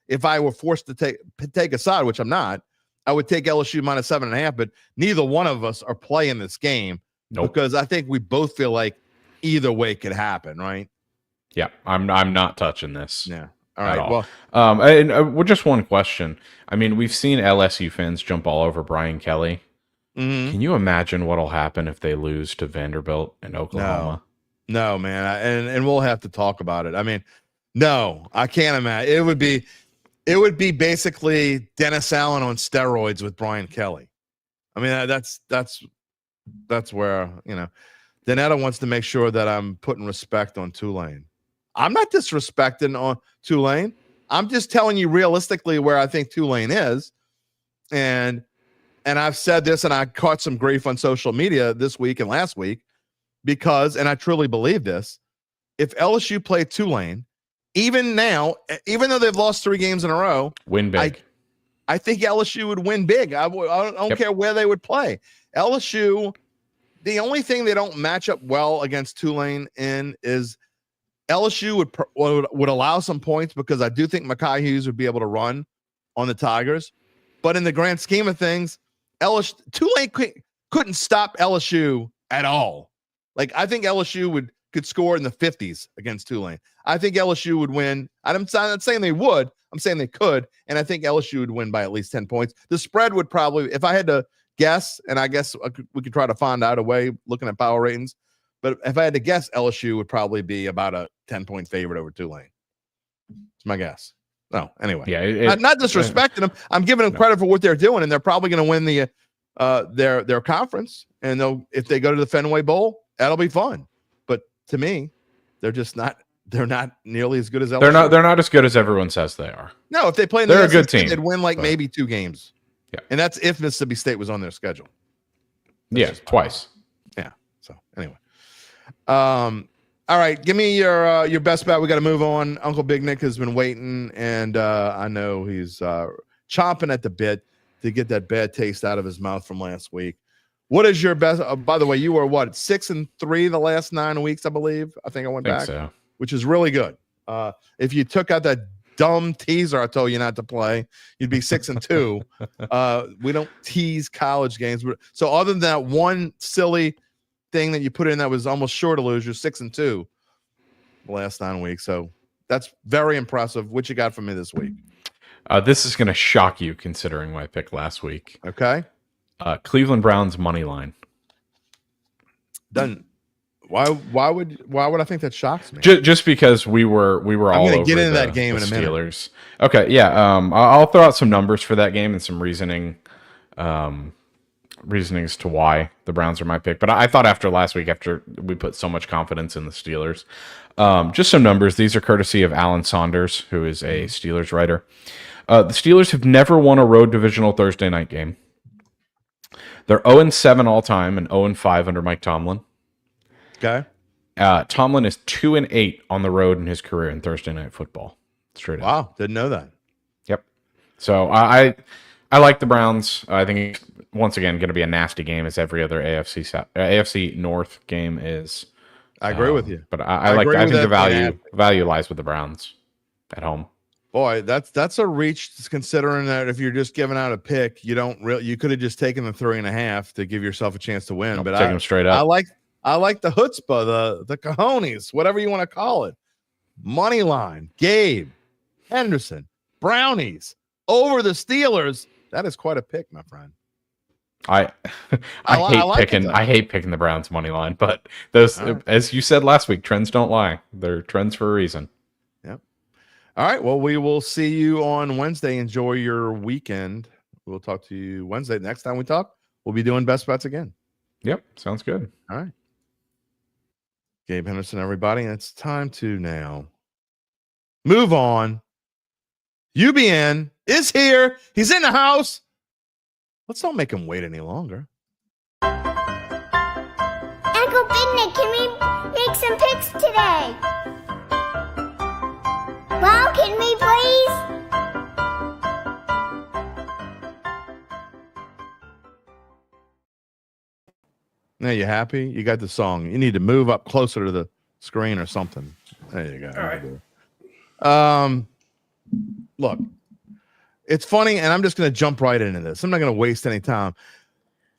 if I were forced to take a side, which I'm not, I would take LSU minus 7.5, but neither one of us are playing this game. Nope. Because I think we both feel like either way could happen, right? Yeah, I'm not touching this. Yeah. All right. All. Well, and just one question. I mean, we've seen LSU fans jump all over Brian Kelly. mm-hmm. Can you imagine what'll happen if they lose to Vanderbilt and Oklahoma? No, man. And we'll have to talk about it. I mean, no, I can't imagine. It would be basically Dennis Allen on steroids with Brian Kelly. I mean, that's where, Danetta wants to make sure that I'm putting respect on Tulane. I'm not disrespecting on Tulane. I'm just telling you realistically where I think Tulane is. And I've said this, and I caught some grief on social media this week and last week because, and I truly believe this, if LSU played Tulane, even now, even though they've lost 3 games in a row, win big. I think LSU would win big. I don't care where they would play. LSU, the only thing they don't match up well against Tulane in is LSU would allow some points because I do think Mekhi Hughes would be able to run on the Tigers. But in the grand scheme of things, Tulane couldn't stop LSU at all. Like, I think LSU could score in the 50s against Tulane. I think LSU would win. I'm not saying they would. I'm saying they could. And I think LSU would win by at least 10 points. The spread would probably, if I had to guess, and I guess we could try to find out a way looking at power ratings, but if I had to guess, LSU would probably be about a 10-point favorite over Tulane. It's my guess. No, anyway. Yeah, not disrespecting them. I'm giving them credit for what they're doing, and they're probably going to win their conference. And if they go to the Fenway Bowl, that'll be fun. But to me, they're just not. They're not nearly as good as LSU. They're not as good as everyone says they are. No, if they play in they're the a good SEC, team. they'd win maybe 2 games. Yeah, and that's if Mississippi State was on their schedule. That's twice. Yeah. So anyway. All right, give me your best bet. We got to move on. Uncle Big Nick has been waiting, and I know he's chomping at the bit to get that bad taste out of his mouth from last week. What is your best? By the way, you were 6-3 the last 9 weeks, I believe. I think I went back, so. Which is really good. If you took out that dumb teaser I told you not to play, you'd be 6-2. We don't tease college games, so other than that one silly thing that you put in that was almost sure to lose, you're 6-2 the last 9 weeks. So that's very impressive. What you got for me this week? This is going to shock you considering my pick last week. Okay. Cleveland Browns money line. Done. Why would I think that shocks me? Just because we were all I'm over gonna get into that game in a minute. Steelers. Okay, yeah. I'll throw out some numbers for that game and some reasonings to why the Browns are my pick. But I thought after last week, after we put so much confidence in the Steelers, just some numbers. These are courtesy of Alan Saunders, who is a Steelers writer. The Steelers have never won a road divisional Thursday night game. They're 0-7 all time and 0-5 under Mike Tomlin. Okay. Tomlin is 2-8 on the road in his career in Thursday night football. Straight up. Wow, didn't know that. Yep. So I like the Browns. I think it's once again going to be a nasty game, as every other AFC North game is. I agree with you, but I think the value lies with the Browns at home. Boy, that's a reach, considering that if you're just giving out a pick, you could have just taken the 3.5 to give yourself a chance to win. Take them straight up. I like the chutzpah, the cojones, whatever you want to call it. money line. Gabe, Henderson, Brownies over the Steelers. That is quite a pick, my friend. I hate picking the Browns money line, but those, as you said last week, trends don't lie. They're trends for a reason. Yep. All right. Well, we will see you on Wednesday. Enjoy your weekend. We'll talk to you Wednesday. Next time we talk, we'll be doing best bets again. Yep. Sounds good. All right. Gabe Henderson, everybody. And it's time to now move on. UBN is here. He's in the house. Let's not make him wait any longer. Uncle Bidnick, can we make some picks today? Mom, can we please? Now you happy? You got the song. You need to move up closer to the screen or something. There you go. All right. Look. It's funny, and I'm just going to jump right into this. I'm not going to waste any time.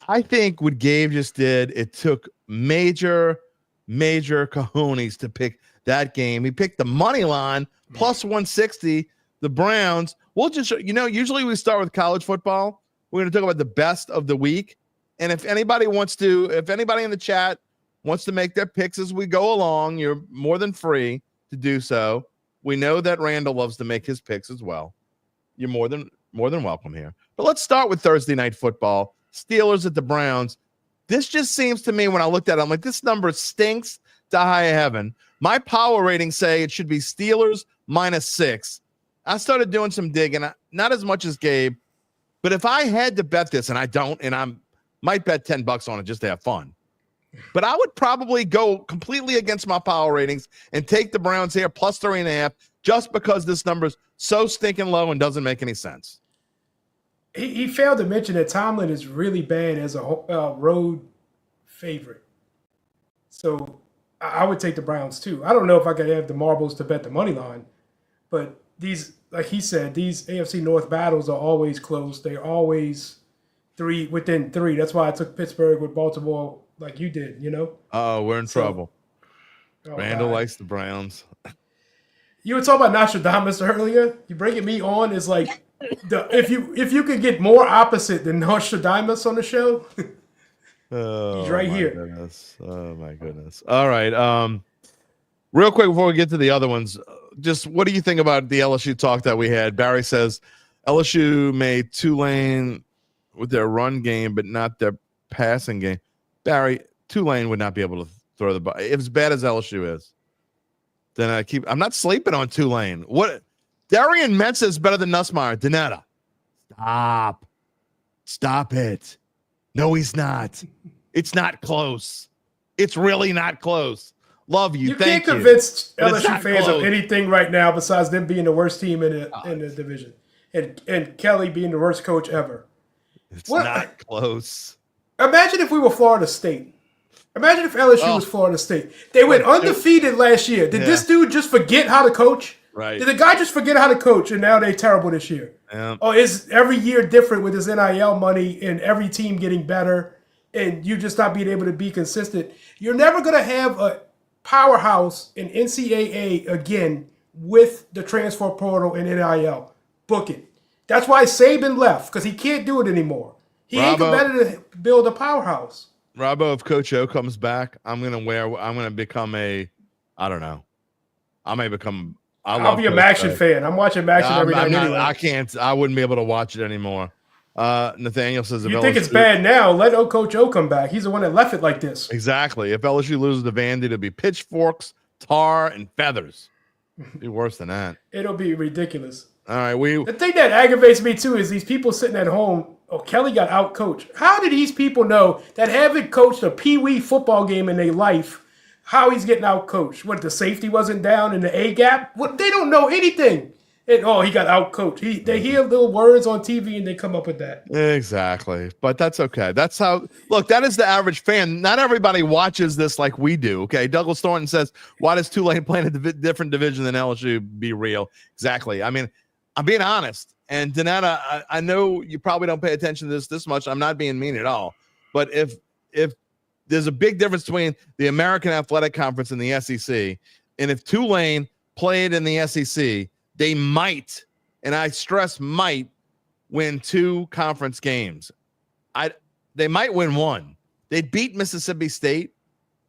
I think what Gabe just did, it took major cojones to pick that game. He picked the money line, plus 160, the Browns. We'll just, usually we start with college football. We're going to talk about the best of the week. And if anybody in the chat wants to make their picks as we go along, you're more than free to do so. We know that Randall loves to make his picks as well. You're more than welcome here. But let's start with Thursday night football. Steelers at the Browns. This just seems to me, when I looked at it, I'm like, this number stinks to high heaven. My power ratings say it should be Steelers -6. I started doing some digging, not as much as Gabe, but if I had to bet this, and I don't, and I might bet $10 on it just to have fun, but I would probably go completely against my power ratings and take the Browns here plus 3.5, just because this number's so stinking low and doesn't make any sense. He failed to mention that Tomlin is really bad as a road favorite. So I would take the Browns too. I don't know if I could have the marbles to bet the money line, but these, like he said, these AFC North battles are always close. They're always within 3. That's why I took Pittsburgh with Baltimore like you did, Oh, we're in trouble. Randall likes the Browns. You were talking about Nostradamus earlier. You bringing me on is like, if you could get more opposite than Nostradamus on the show, he's right here. Goodness. Oh my goodness. All right. Real quick before we get to the other ones, just what do you think about the LSU talk that we had? Barry says LSU made Tulane with their run game, but not their passing game. Barry, Tulane would not be able to throw the ball. If as bad as LSU is, then I'm not sleeping on Tulane. What? Darian Metz is better than Nussmeier. Danetta. Stop it. No, he's not. It's not close. It's really not close. Love you. You Thank can't convince LSU fans of anything right now besides them being the worst team in the division and Kelly being the worst coach ever. It's not close. Imagine if we were Florida State. Imagine if LSU was Florida State. They went undefeated last year. Did this dude just forget how to coach? Right. Did the guy just forget how to coach and now they're terrible this year? Yeah. Oh, is every year different with this NIL money and every team getting better and you just not being able to be consistent? You're never going to have a powerhouse in NCAA again with the transfer portal and NIL. Book it. That's why Saban left, because he can't do it anymore. He ain't better to build a powerhouse. Robbo, if Coach O comes back, I'm gonna become I'll be a Maction fan. I'm watching Maction every night anyway. I wouldn't be able to watch it anymore. Nathaniel says, you think it's bad now? Let Coach O come back. He's the one that left it like this. Exactly. If LSU loses to Vandy, it'll be pitchforks, tar, and feathers. It'll be worse than that. It'll be ridiculous. All right, the thing that aggravates me too is these people sitting at home. Oh, Kelly got out coached. How do these people know that haven't coached a pee-wee football game in their life? How he's getting out coached? What, the safety wasn't down in the A gap? What, they don't know anything. And, he got out coached. They hear little words on TV and they come up with that. Exactly, but that's okay. That's how. Look, that is the average fan. Not everybody watches this like we do. Okay, Douglas Thornton says, "Why does Tulane play in a different division than LSU?" Be real. Exactly. I mean, I'm being honest. And Donata, I know you probably don't pay attention to this much. I'm not being mean at all. But if there's a big difference between the American Athletic Conference and the SEC, and if Tulane played in the SEC, they might, and I stress might, win 2 conference games. They might win 1. They beat Mississippi State,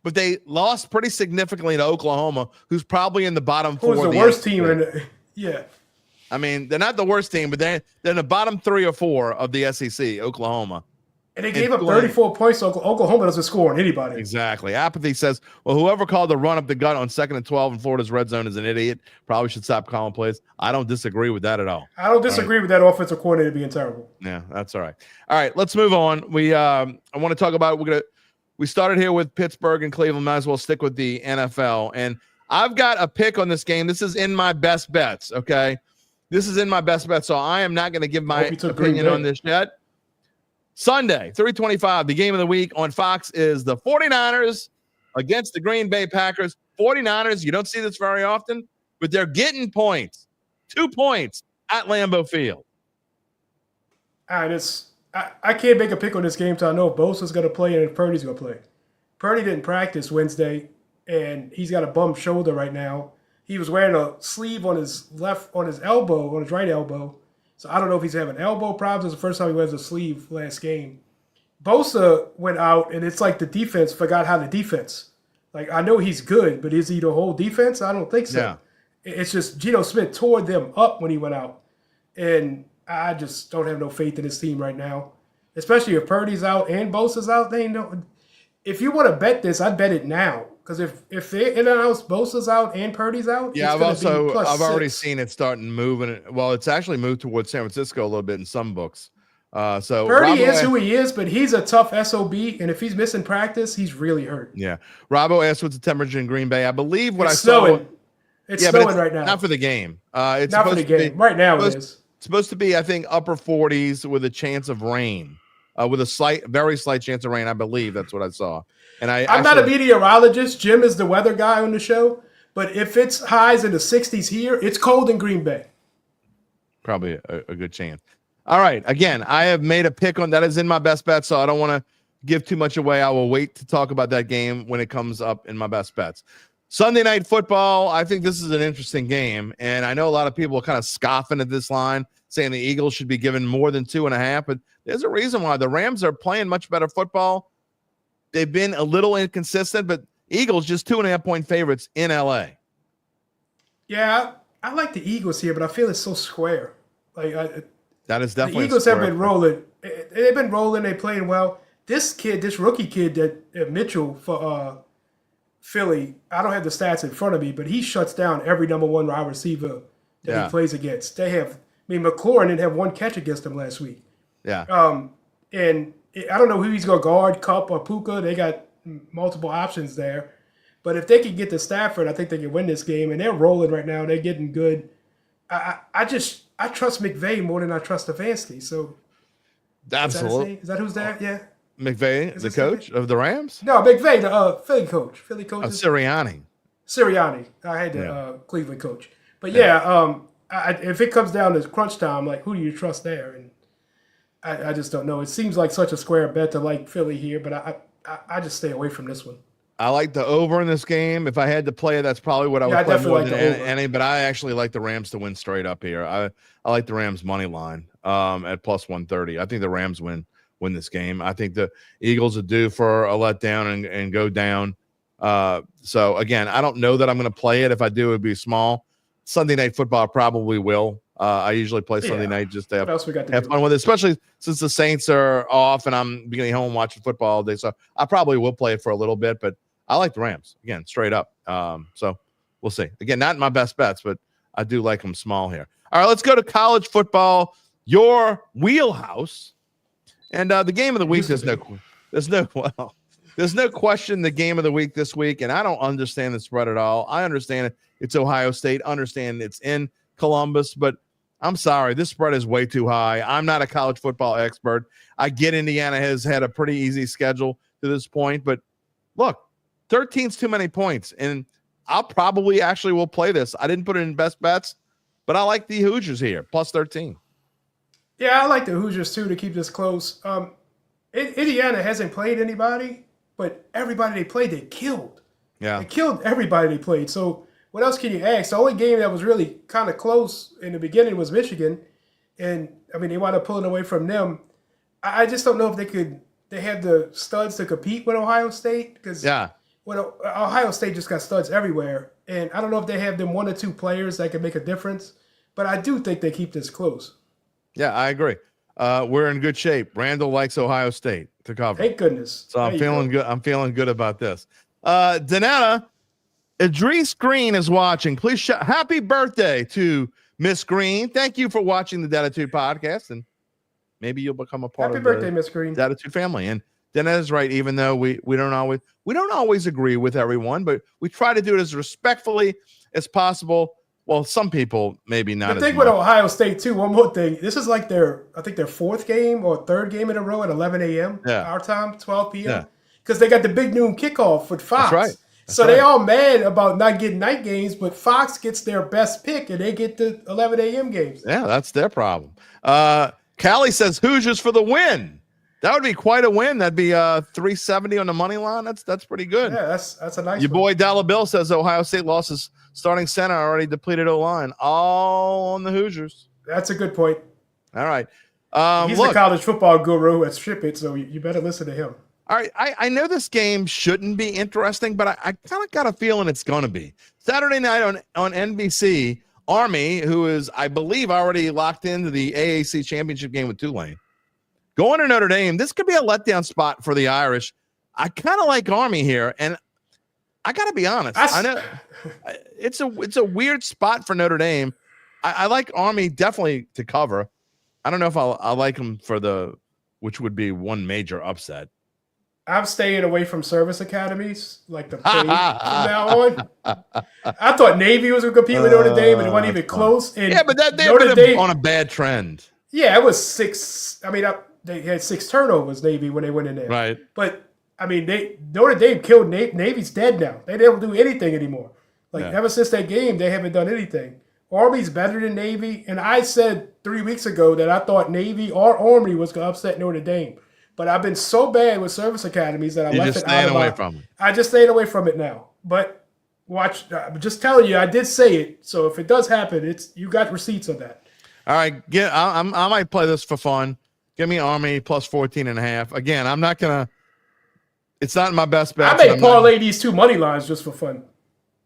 but they lost pretty significantly to Oklahoma, who's probably in the bottom 4. Who's the worst team in the, yeah. I mean, they're not the worst team, but they're in the bottom 3 or 4 of the SEC, Oklahoma. And they gave up 34 points. Oklahoma doesn't score on anybody. Exactly. Apathy says, well, whoever called the run up the gut on 2nd and 12 in Florida's red zone is an idiot. Probably should stop calling plays. I don't disagree with that at all. I don't disagree with that offensive coordinator being terrible. Yeah, that's all right. All right, let's move on. I want to talk about we started here with Pittsburgh and Cleveland. Might as well stick with the NFL. And I've got a pick on this game. This is in my best bets, okay? This is in my best bets, so I am not going to give my opinion on this yet. Sunday, 3:25, the game of the week on Fox is the 49ers against the Green Bay Packers. 49ers, you don't see this very often, but they're getting points. 2 points at Lambeau Field. All right, I can't make a pick on this game until I know if Bosa's going to play and if Purdy's going to play. Purdy didn't practice Wednesday, and he's got a bum shoulder right now. He was wearing a sleeve on his elbow, on his right elbow. So I don't know if he's having elbow problems. It's the first time he wears a sleeve last game. Bosa went out, and it's like the defense forgot how to defense. Like, I know he's good, but is he the whole defense? I don't think so. Yeah. It's just Geno Smith tore them up when he went out. And I just don't have no faith in this team right now, especially if Purdy's out and Bosa's out. If you want to bet this, I'd bet it now. Because if they announce Bosa's out and Purdy's out, yeah, I've already seen it starting moving. Well, it's actually moved towards San Francisco a little bit in some books. So Purdy is who he is, but he's a tough SOB, and if he's missing practice, he's really hurt. Yeah, Robbo asked what's the temperature in Green Bay. I believe what it's I saw. It's snowing right now. Not for the game. It's not for the game. Right now it is. It's supposed to be, I think, upper 40s with a chance of rain, with a very slight chance of rain. I believe that's what I saw. And I'm not a meteorologist. Jim is the weather guy on the show. But if it's highs in the 60s here, it's cold in Green Bay. Probably a good chance. All right. Again, I have made a pick on that is in my best bet, so I don't want to give too much away. I will wait to talk about that game when it comes up in my best bets. Sunday Night Football, I think this is an interesting game. And I know a lot of people are kind of scoffing at this line, saying the Eagles should be given more than 2.5. But there's a reason why. The Rams are playing much better football. They've been a little inconsistent, but Eagles just 2.5-point favorites in LA. Yeah, I like the Eagles here, but I feel it's so square. That is definitely the Eagles have been rolling. They've been rolling. They're playing well. This rookie kid that Mitchell for Philly, I don't have the stats in front of me, but he shuts down every number 1 wide receiver that he plays against. McLaurin didn't have 1 catch against them last week. Yeah. And I don't know who he's going to guard, Kupp or Puka. They got multiple options there. But if they can get to Stafford, I think they can win this game. And they're rolling right now. They're getting good. I trust McVay more than I trust Stefanski. So absolutely. Is that who's there? Yeah. McVay, the coach of the Rams? No, McVay, the Philly coach. Philly coach. Sirianni. I had the Cleveland coach. But if it comes down to crunch time, like, who do you trust there? And I just don't know. It seems like such a square bet to like Philly here, but I just stay away from this one. I like the over in this game. If I had to play it, that's probably what I would play more than any. But I actually like the Rams to win straight up here. I like the Rams money line at plus 130. I think the Rams win this game. I think the Eagles are due for a letdown and go down. So again, I don't know that I'm going to play it. If I do, it would be small. Sunday Night Football probably will. I usually play Sunday night just to have fun with it, especially since the Saints are off and I'm getting home watching football all day. So I probably will play it for a little bit, but I like the Rams, again, straight up. So we'll see. Again, not my best bets, but I do like them small here. All right, let's go to college football, your wheelhouse. And the game of the week, there's no question the game of the week this week, and I don't understand the spread at all. I understand it. It's Ohio State. Understand it's in Columbus, but I'm sorry, this spread is way too high. I'm not a college football expert. I get Indiana has had a pretty easy schedule to this point, but look, 13's too many points, and I'll probably actually will play this. I didn't put it in best bets, but I like the Hoosiers here, plus 13. Yeah, I like the Hoosiers too to keep this close. Indiana hasn't played anybody, but everybody they played, they killed. Yeah, they killed everybody they played. So what else can you ask? The only game that was really kind of close in the beginning was Michigan. And, I mean, they wound up pulling away from them. I just don't know if they have the studs to compete with Ohio State. Because Ohio State just got studs everywhere. And I don't know if they have them 1 or 2 players that can make a difference. But I do think they keep this close. Yeah, I agree. We're in good shape. Randall likes Ohio State to cover. Thank goodness. So I'm feeling good. I'm feeling good about this. Danetta, Idris Green is watching. Please happy birthday to Miss Green. Thank you for watching the Dattitude podcast, and maybe you'll become a part Happy of birthday, the Miss Green. Dattitude family. And Danetta's right. Even though we don't always agree with everyone, but we try to do it as respectfully as possible. Well, some people maybe not. The thing with Ohio State too. One more thing. This is like their 4th game or 3rd game in a row at 11 a.m. Our time, 12 p.m. Because they got the big noon kickoff with Fox. That's right. So they all mad about not getting night games, but Fox gets their best pick and they get the 11 a.m. games. Yeah, that's their problem. Callie says Hoosiers for the win. That would be quite a win. That'd be 370 on the money line. That's pretty good. Yeah, that's a nice. Your boy Dollar Bill says Ohio State lost his starting center, already depleted O-line. All on the Hoosiers. That's a good point. All right. He's the college football guru at Ship It, so you better listen to him. All right. I know this game shouldn't be interesting, but I kind of got a feeling it's going to be. Saturday night on NBC, Army, who is, I believe, already locked into the AAC championship game with Tulane, going to Notre Dame. This could be a letdown spot for the Irish. I kind of like Army here, and I got to be honest. I know it's a weird spot for Notre Dame. I like Army definitely to cover. I don't know if I like them for which would be one major upset. I'm staying away from service academies, like the play from now on. I thought Navy was going to compete with Notre Dame, and it wasn't even close. And yeah, but they've Notre been Dame on a bad trend. Yeah, it was 6. I mean, they had 6 turnovers, Navy, when they went in there. Right. But I mean, Notre Dame killed Navy's dead now. They don't do anything anymore. Ever since that game, they haven't done anything. Army's better than Navy, and I said 3 weeks ago that I thought Navy or Army was going to upset Notre Dame. But I've been so bad with service academies that I left it out of away from it. I just stayed away from it now. But watch, I'm just telling you, I did say it. So if it does happen, you got receipts of that. All right, I might play this for fun. Give me Army plus 14.5. Again, I'm not gonna. It's not my best bet. I may parlay these 2 money lines just for fun.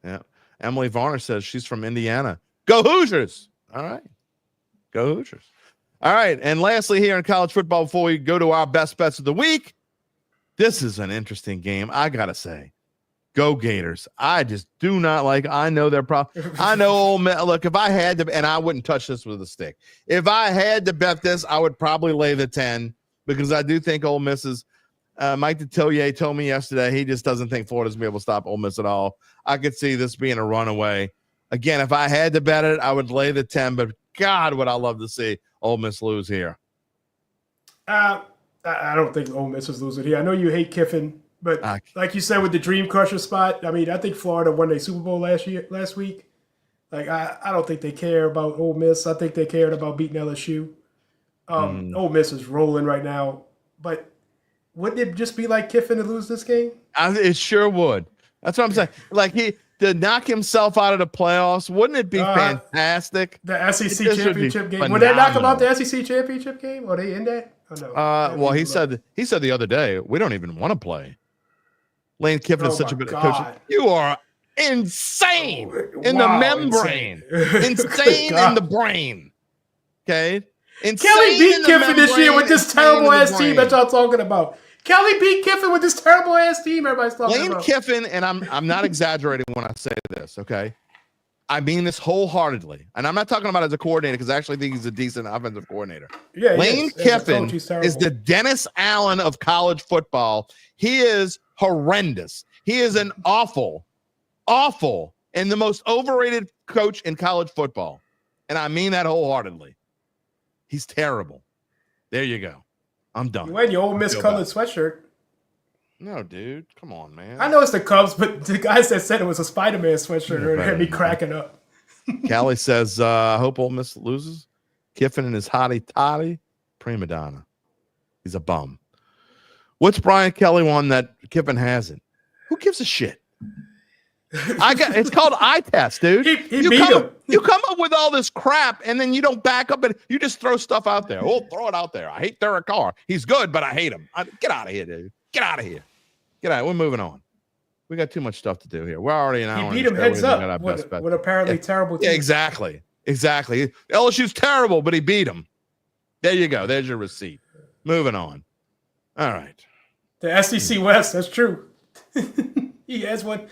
Yeah, Emily Varner says she's from Indiana. Go Hoosiers! All right, go Hoosiers. All right, and lastly here in college football, before we go to our best bets of the week, this is an interesting game. I gotta say, go Gators! I just do not like. I know they're I know Ole Miss. Look, if I had to, and I wouldn't touch this with a stick. If I had to bet this, I would probably lay the 10 because I do think Ole Miss is. Mike Detillier told me yesterday he just doesn't think Florida's gonna be able to stop Ole Miss at all. I could see this being a runaway. Again, if I had to bet it, I would lay the 10. But God, would I love to see Ole Miss lose here. I don't think Ole Miss is losing here. I know you hate Kiffin, but like you said with the Dream Crusher spot, I mean, I think Florida won their Super Bowl last week. I don't think they care about Ole Miss. I think they cared about beating LSU. Ole Miss is rolling right now, but wouldn't it just be like Kiffin to lose this game? It sure would. That's what I'm saying. Like he to knock himself out of the playoffs, wouldn't it be fantastic? The SEC championship game. Would they knock him out the SEC championship game? Are they in that? Oh, no. Well, he said the other day we don't even want to play. Lane Kiffin is such a good coach. You are insane in the membrane. Insane in the brain. Okay. Kelly beat Kiffin this year with this terrible ass team that y'all talking about. Kelly beat Kiffin with this terrible ass team everybody's talking about. Lane Kiffin, and I'm not exaggerating when I say this, okay? I mean this wholeheartedly. And I'm not talking about as a coordinator because I actually think he's a decent offensive coordinator. Yeah, Lane Kiffin is the Dennis Allen of college football. He is horrendous. He is an awful, and the most overrated coach in college football. And I mean that wholeheartedly. He's terrible. There you go. I'm done. You wearing your Ole Miss colored sweatshirt. No, dude. Come on, man. I know it's the Cubs, but the guys that said it was a Spider-Man sweatshirt had me cracking up. Callie says, I hope Ole Miss loses. Kiffin and his hottie toddy. Prima donna. He's a bum. What's Brian Kelly one that Kiffin hasn't? Who gives a shit? It's called eye test, dude. He beat him. You come up with all this crap and then you don't back up and you just throw stuff out there. Oh, throw it out there. I hate Derek Carr. He's good, but I hate him. Get out of here, dude. Get out of here. Get out. We're moving on. We got too much stuff to do here. We're already an hour. He beat him heads up with apparently terrible team. Yeah, exactly. LSU's terrible, but he beat him. There you go. There's your receipt. Moving on. All right. The SEC West. That's true. He's won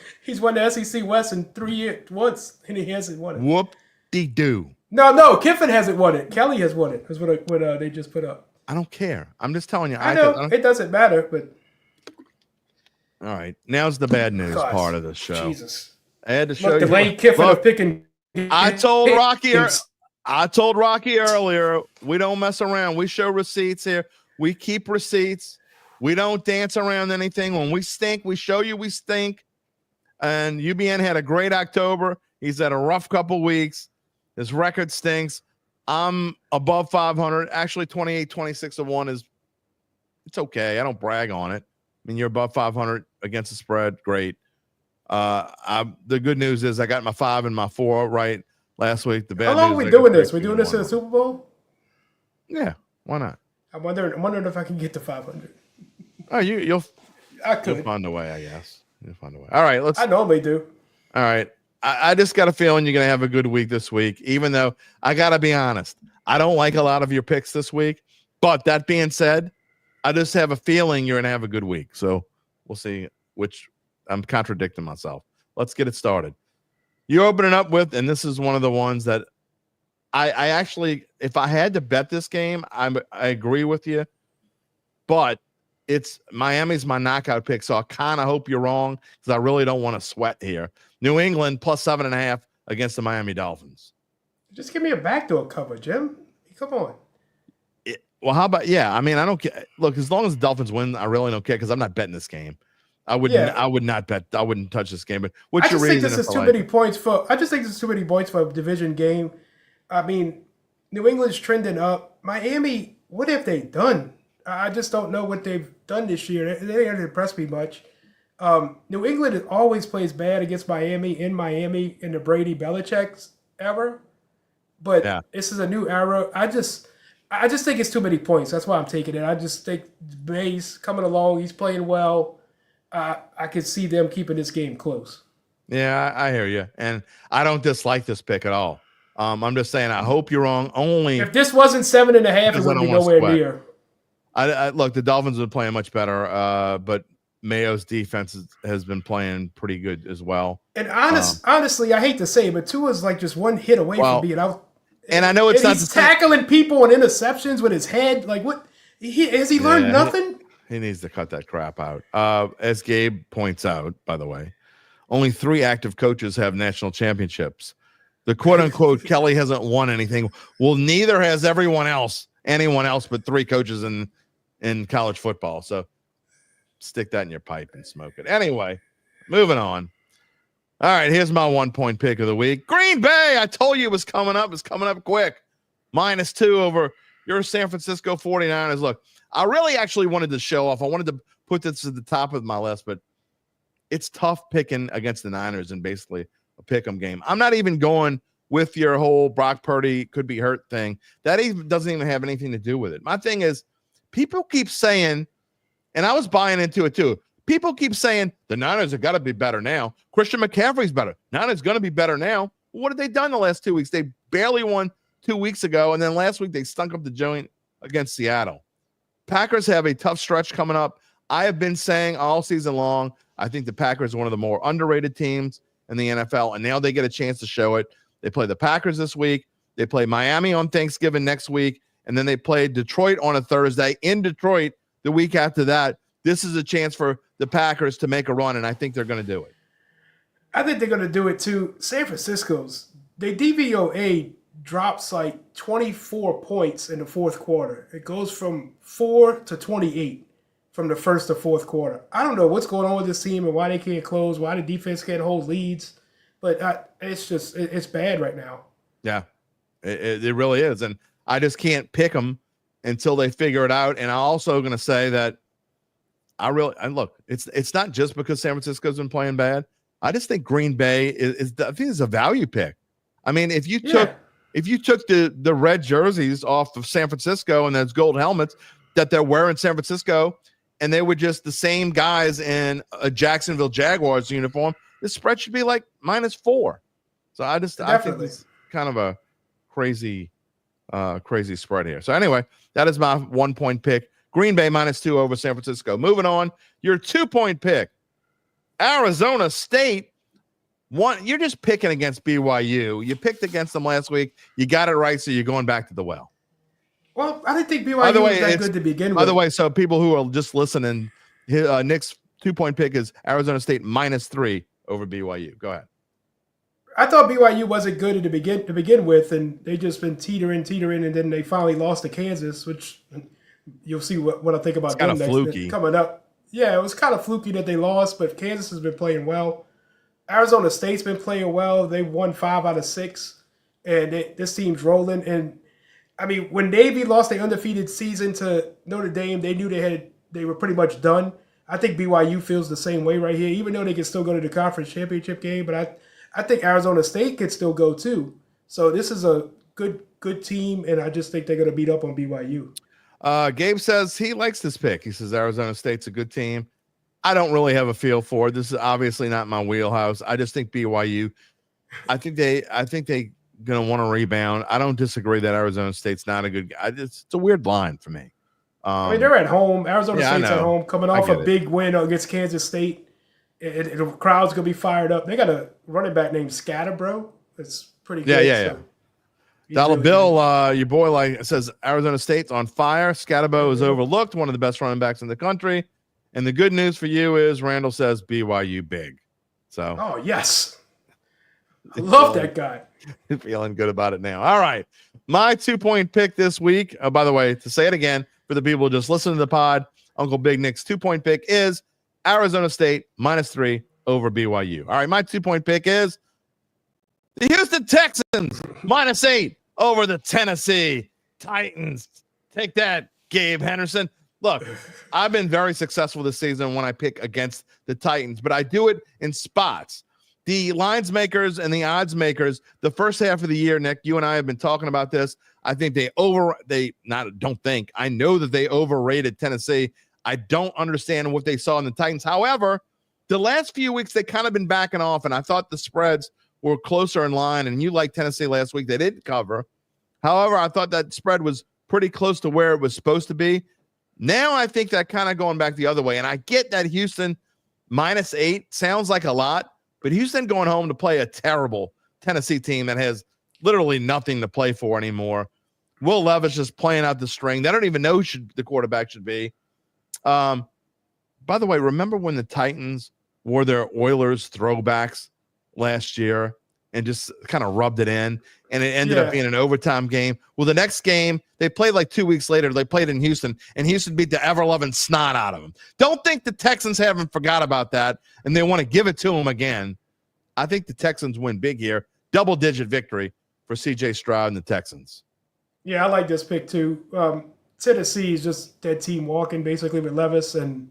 the SEC West in 3 years once, and he hasn't won it. Whoop-de-doo. No, Kiffin hasn't won it. Kelly has won it. That's what they just put up. I don't care. I'm just telling you. I know it doesn't matter, but all right. Now's the bad news part of the show. Jesus, I had to show you. The Lane Kiffin of picking. I told Rocky earlier. We don't mess around. We show receipts here. We keep receipts. We don't dance around anything. When we stink, we show you we stink. And UBN had a great October. He's had a rough couple weeks. His record stinks. I'm above 500. Actually, 28-26-1 is it's okay. I don't brag on it. I mean, you're above 500 against the spread. Great. The good news is I got my 5 and my 4 right last week. The bad How long are we doing this? We're doing this in the Super Bowl? Yeah, why not? I'm wondering if I can get to 500. Oh, you'll find a way, I guess. You'll find a way. All right, I normally do. All right. I just got a feeling you're going to have a good week this week, even though I got to be honest. I don't like a lot of your picks this week. But that being said, I just have a feeling you're going to have a good week. So we'll see, which I'm contradicting myself. Let's get it started. You open it up with, and this is one of the ones that I actually, if I had to bet this game, I agree with you. But it's Miami's my knockout pick, so I kind of hope you're wrong because I really don't want to sweat here. New England plus 7.5 against the Miami Dolphins. Just give me a backdoor cover, Jim. Come on. Well, how about I mean, I don't care. Look, as long as the Dolphins win, I really don't care because I'm not betting this game. I would not bet. I wouldn't touch this game. But what's your reason? I just think this is too many points for a division game. I mean, New England's trending up. Miami, what have they done? I just don't know what they've done this year. They haven't impressed me much. New England always plays bad against Miami in the Brady Belichick's era. But This is a new era. I just think it's too many points. That's why I'm taking it. I just think Mays coming along. He's playing well. I could see them keeping this game close. Yeah, I hear you. And I don't dislike this pick at all. I'm just saying I hope you're wrong. Only if this wasn't 7.5, it would be nowhere near. I look, the Dolphins have been playing much better, but Mayo's defense has been playing pretty good as well. And honestly, I hate to say it, but Tua's like just one hit away from being out. And I know it's not he's tackling people on interceptions with his head. Like what? Has he learned nothing? He needs to cut that crap out. As Gabe points out, by the way, only 3 active coaches have national championships. The quote-unquote Kelly hasn't won anything. Well, neither has anyone else but 3 coaches in college football. So stick that in your pipe and smoke it. Anyway, moving on. All right, here's my 1-point pick of the week. Green Bay, I told you it was coming up. It's coming up quick. -2 over your San Francisco 49ers. Look, I really actually wanted to show off. I wanted to put this at the top of my list, but it's tough picking against the Niners in basically a pick-em game. I'm not even going with your whole Brock Purdy could be hurt thing. That even doesn't even have anything to do with it. My thing is, people keep saying, and I was buying into it too, people keep saying the Niners have got to be better now. Christian McCaffrey's better. Niners going to be better now. What have they done the last 2 weeks? They barely won 2 weeks ago, and then last week they stunk up the joint against Seattle. Packers have a tough stretch coming up. I have been saying all season long, I think the Packers are one of the more underrated teams in the NFL, and now they get a chance to show it. They play the Packers this week. They play Miami on Thanksgiving next week, and then they play Detroit on a Thursday in Detroit the week after that. This is a chance for the Packers to make a run, and I think they're going to do it. I think they're going to do it too. San Francisco's, their DVOA drops like 24 points in the fourth quarter. It goes from 4 to 28 from the first to fourth quarter. I don't know what's going on with this team and why they can't close, why the defense can't hold leads, but it's bad right now. Yeah, it really is. And I just can't pick them until they figure it out. And I'm also going to say that look, it's not just because San Francisco's been playing bad. I just think Green Bay is I think it's a value pick. I mean, if you took the red jerseys off of San Francisco and those gold helmets that they're wearing in San Francisco, and they were just the same guys in a Jacksonville Jaguars uniform, this spread should be like -4. So I think it's kind of a crazy spread here. So anyway, that is my 1 point pick. Green Bay -2 over San Francisco. Moving on, your 2 point pick. Arizona State. You're just picking against BYU. You picked against them last week. You got it right, so you're going back to the well. Well, I didn't think BYU was that good to begin with. By the way, so people who are just listening, Nick's 2 point pick is Arizona State -3 over BYU. Go ahead. I thought BYU wasn't good to begin with, and they just been teetering, and then they finally lost to Kansas, which you'll see what I think about them next fluky. Coming up. Yeah, it was kind of fluky that they lost, but Kansas has been playing well. Arizona State's been playing well. They won 5 out of 6, and this team's rolling. And I mean, when Navy lost their undefeated season to Notre Dame, they knew they were pretty much done. I think BYU feels the same way right here, even though they can still go to the conference championship game. But I think Arizona State could still go too. So this is a good team, and I just think they're going to beat up on BYU. Gabe says he likes this pick. He says Arizona State's a good team. I don't really have a feel for it. This is obviously not my wheelhouse. I just think BYU. I think they gonna want to rebound. I don't disagree that Arizona State's not a good. It's a weird line for me. I mean, they're at home. Arizona State's at home, coming off a big win against Kansas State. The crowd's gonna be fired up. They got a running back named Scatterbro. It's pretty good. Yeah. Dollar really Bill, your boy says Arizona State's on fire. Scatterbo is overlooked, one of the best running backs in the country. And the good news for you is Randall says BYU big. So oh yes. I love that guy. Feeling good about it now. All right. My 2 point pick this week. By the way, to say it again for the people who just listen to the pod, Uncle Big Nick's 2 point pick is Arizona State -3 over BYU. All right, my 2 point pick is the Houston Texans -8 over the Tennessee Titans. Take that, Gabe Henderson. Look, I've been very successful this season when I pick against the Titans, but I do it in spots. The lines makers and the odds makers, the first half of the year, Nick, you and I have been talking about this. I think I know that they overrated Tennessee. I don't understand what they saw in the Titans. However, the last few weeks, they kind of been backing off, and I thought the spreads were closer in line, and you liked Tennessee last week. They didn't cover. However, I thought that spread was pretty close to where it was supposed to be. Now I think that kind of going back the other way, and I get that Houston -8 sounds like a lot, but Houston going home to play a terrible Tennessee team that has literally nothing to play for anymore. Will Levis just playing out the string. They don't even know who the quarterback should be. By the way, remember when the Titans wore their Oilers throwbacks last year and just kind of rubbed it in, and it ended up being an overtime game? Well, the next game, they played like 2 weeks later. They played in Houston, and Houston beat the ever-loving snot out of them. Don't think the Texans haven't forgot about that, and they want to give it to them again. I think the Texans win big here. Double-digit victory for C.J. Stroud and the Texans. Yeah, I like this pick too. Tennessee is just that team walking basically with Levis. And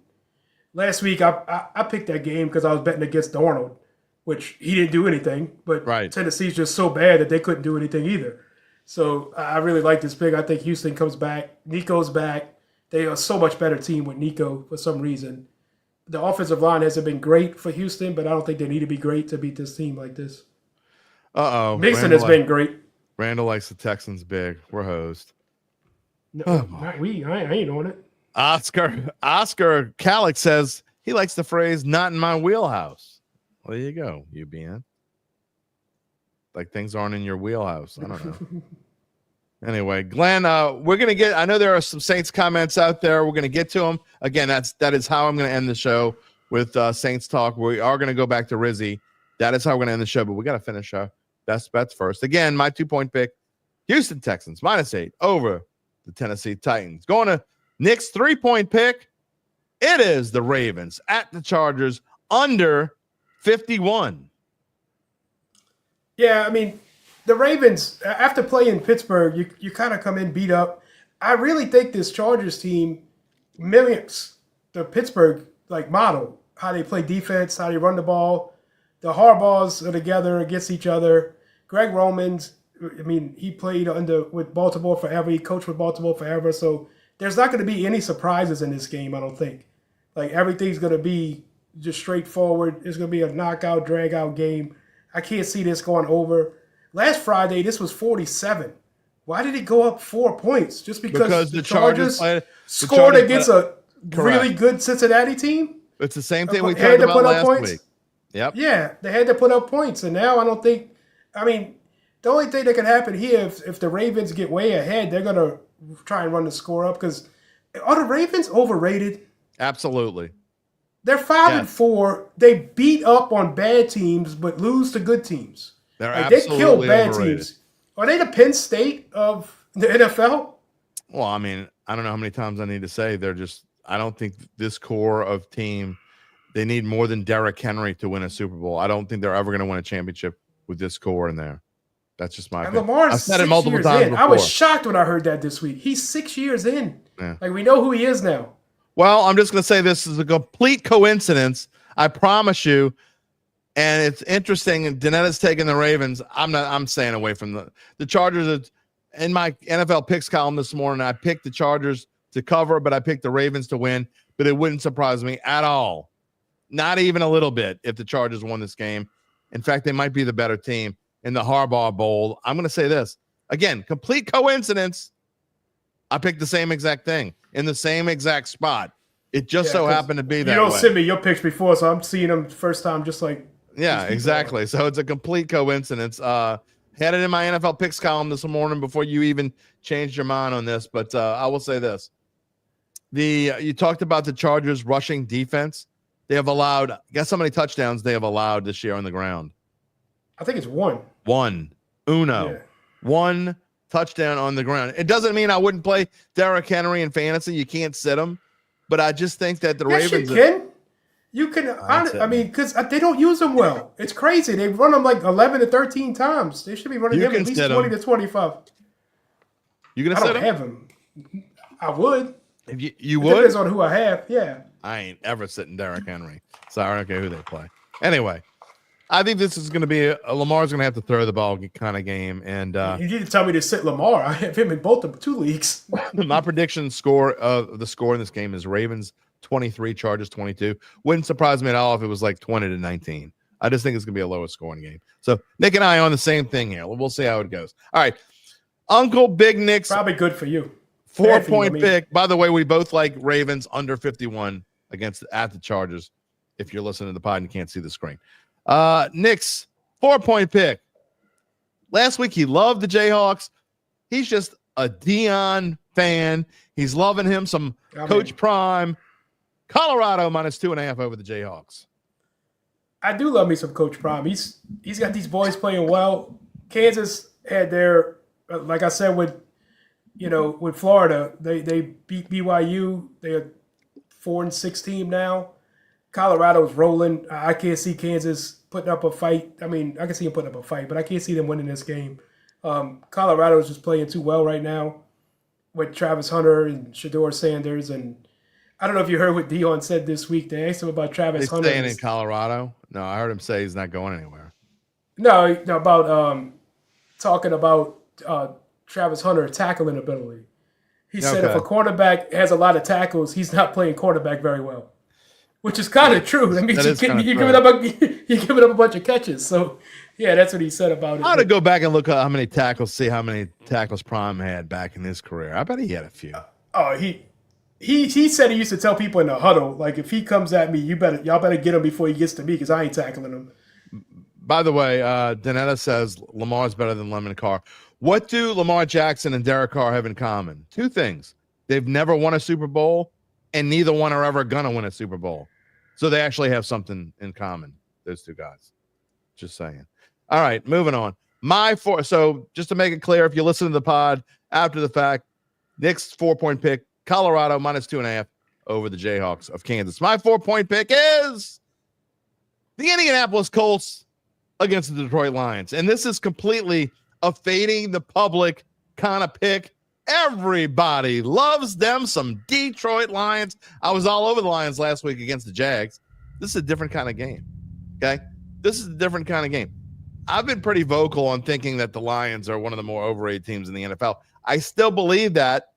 last week I picked that game because I was betting against Darnold, which he didn't do anything. But Tennessee's just so bad that they couldn't do anything either. So I really like this pick. I think Houston comes back. Nico's back. They are so much better team with Nico for some reason. The offensive line hasn't been great for Houston, but I don't think they need to be great to beat this team like this. Mixon has been great. Randall likes the Texans big. We're hosed. No, not we. I ain't on it. Oscar Calick says he likes the phrase "not in my wheelhouse." Well, there you go, UBN. Like things aren't in your wheelhouse. I don't know. Anyway, Glenn, we're gonna get. I know there are some Saints comments out there. We're gonna get to them again. That is how I'm gonna end the show with Saints talk. We are gonna go back to Rizzi. That is how we're gonna end the show. But we gotta finish our best bets first. Again, my 2 point pick: Houston Texans -8 over the Tennessee Titans. Going to Nick's 3 point pick. It is the Ravens at the Chargers under 51. Yeah, I mean, the Ravens, after playing Pittsburgh, you kind of come in beat up. I really think this Chargers team mimics the Pittsburgh model, how they play defense, how they run the ball. The Harbaughs are together against each other. Greg Roman's, I mean, he played with Baltimore forever. He coached with Baltimore forever. So there's not going to be any surprises in this game, I don't think. Like, everything's going to be just straightforward. It's going to be a knockout, drag-out game. I can't see this going over. Last Friday, this was 47. Why did it go up 4 points? Just because the Chargers scored against a really good Cincinnati team? It's the same thing we talked about last week. Yep. Yeah, they had to put up points. And now I don't think – I mean, the only thing that can happen here, if the Ravens get way ahead, they're going to try and run the score up. Because are the Ravens overrated? Absolutely. They're 5-4. They beat up on bad teams but lose to good teams. They kill bad teams. Are they the Penn State of the NFL? Well, I mean, I don't know how many times I need to say they're just – I don't think this core of team – they need more than Derrick Henry to win a Super Bowl. I don't think they're ever going to win a championship with this core in there. That's just my opinion. I've said it multiple times before. I was shocked when I heard that this week. He's 6 years in. Yeah. Like, we know who he is now. Well, I'm just going to say this is a complete coincidence. I promise you. And it's interesting. And Danetta's taking the Ravens. I'm staying away from the Chargers. In my NFL picks column this morning, I picked the Chargers to cover, but I picked the Ravens to win. But it wouldn't surprise me at all. Not even a little bit if the Chargers won this game. In fact, they might be the better team in the Harbaugh Bowl. I'm going to say this. Again, complete coincidence. I picked the same exact thing in the same exact spot. It just so happened to be that way. You don't send me your picks before, so I'm seeing them first time just like. Yeah, exactly. So it's a complete coincidence. Had it in my NFL picks column this morning before you even changed your mind on this. But I will say this. You talked about the Chargers rushing defense. They have allowed, guess how many touchdowns they have allowed this year on the ground? I think it's one. One. Uno. Yeah. One touchdown on the ground. It doesn't mean I wouldn't play Derrick Henry in fantasy. You can't sit him. But I just think that the Ravens. You can. I mean, because they don't use them well. It's crazy. They run them like 11 to 13 times. They should be running them at least 20 to 25. You going to sit him? I don't have him. I would. If you would? Depends on who I have. Yeah. I ain't ever sitting Derrick Henry. So I don't care who they play. Anyway, I think this is going to be Lamar's going to have to throw the ball kind of game. And you didn't tell me to sit Lamar. I have him in both of 2 leagues. My prediction the score in this game is Ravens 23, Chargers 22. Wouldn't surprise me at all if it was like 20-19. I just think it's going to be a lower scoring game. So Nick and I are on the same thing here. We'll see how it goes. All right, Uncle Big Nick's probably good for you. 4-point pick. By the way, we both like Ravens under 51 at the Chargers. If you're listening to the pod and you can't see the screen. Nick's 4-point pick. Last week he loved the Jayhawks. He's just a Dion fan. He's loving him some Coach Prime. Colorado -2.5 over the Jayhawks. I do love me some Coach Prime. He's got these boys playing well. Kansas had their, like I said, with Florida, they beat BYU. They're 4-6 team now. Colorado's rolling. I can't see Kansas putting up a fight. I mean, I can see them putting up a fight, but I can't see them winning this game. Colorado's just playing too well right now with Travis Hunter and Shedeur Sanders. And I don't know if you heard what Dion said this week. They asked him about Travis Hunter. He's staying in Colorado? No, I heard him say he's not going anywhere. No, about talking about Travis Hunter tackling ability. He said if a quarterback has a lot of tackles, he's not playing quarterback very well, which is kind of true. That means you're giving up a bunch of catches. So, yeah, that's what he said about it. I ought to go back and look at how many tackles Prime had back in his career. I bet he had a few. He said he used to tell people in the huddle, like, if he comes at me, y'all better get him before he gets to me because I ain't tackling him. By the way, Danetta says Lamar's better than Lemon Carr. What do Lamar Jackson and Derek Carr have in common? 2 things. They've never won a Super Bowl, and neither one are ever going to win a Super Bowl. So they actually have something in common, those 2 guys. Just saying. All right, moving on. So just to make it clear, if you listen to the pod after the fact, Nick's 4-point pick, Colorado -2.5 over the Jayhawks of Kansas. My 4-point pick is the Indianapolis Colts against the Detroit Lions. And this is completely a fading the public kind of pick. Everybody loves them some Detroit Lions. I was all over the Lions last week against the Jags. This is a different kind of game. Okay. this is a different kind of game. I've been pretty vocal on thinking that the Lions are one of the more overrated teams in the NFL. I still believe that,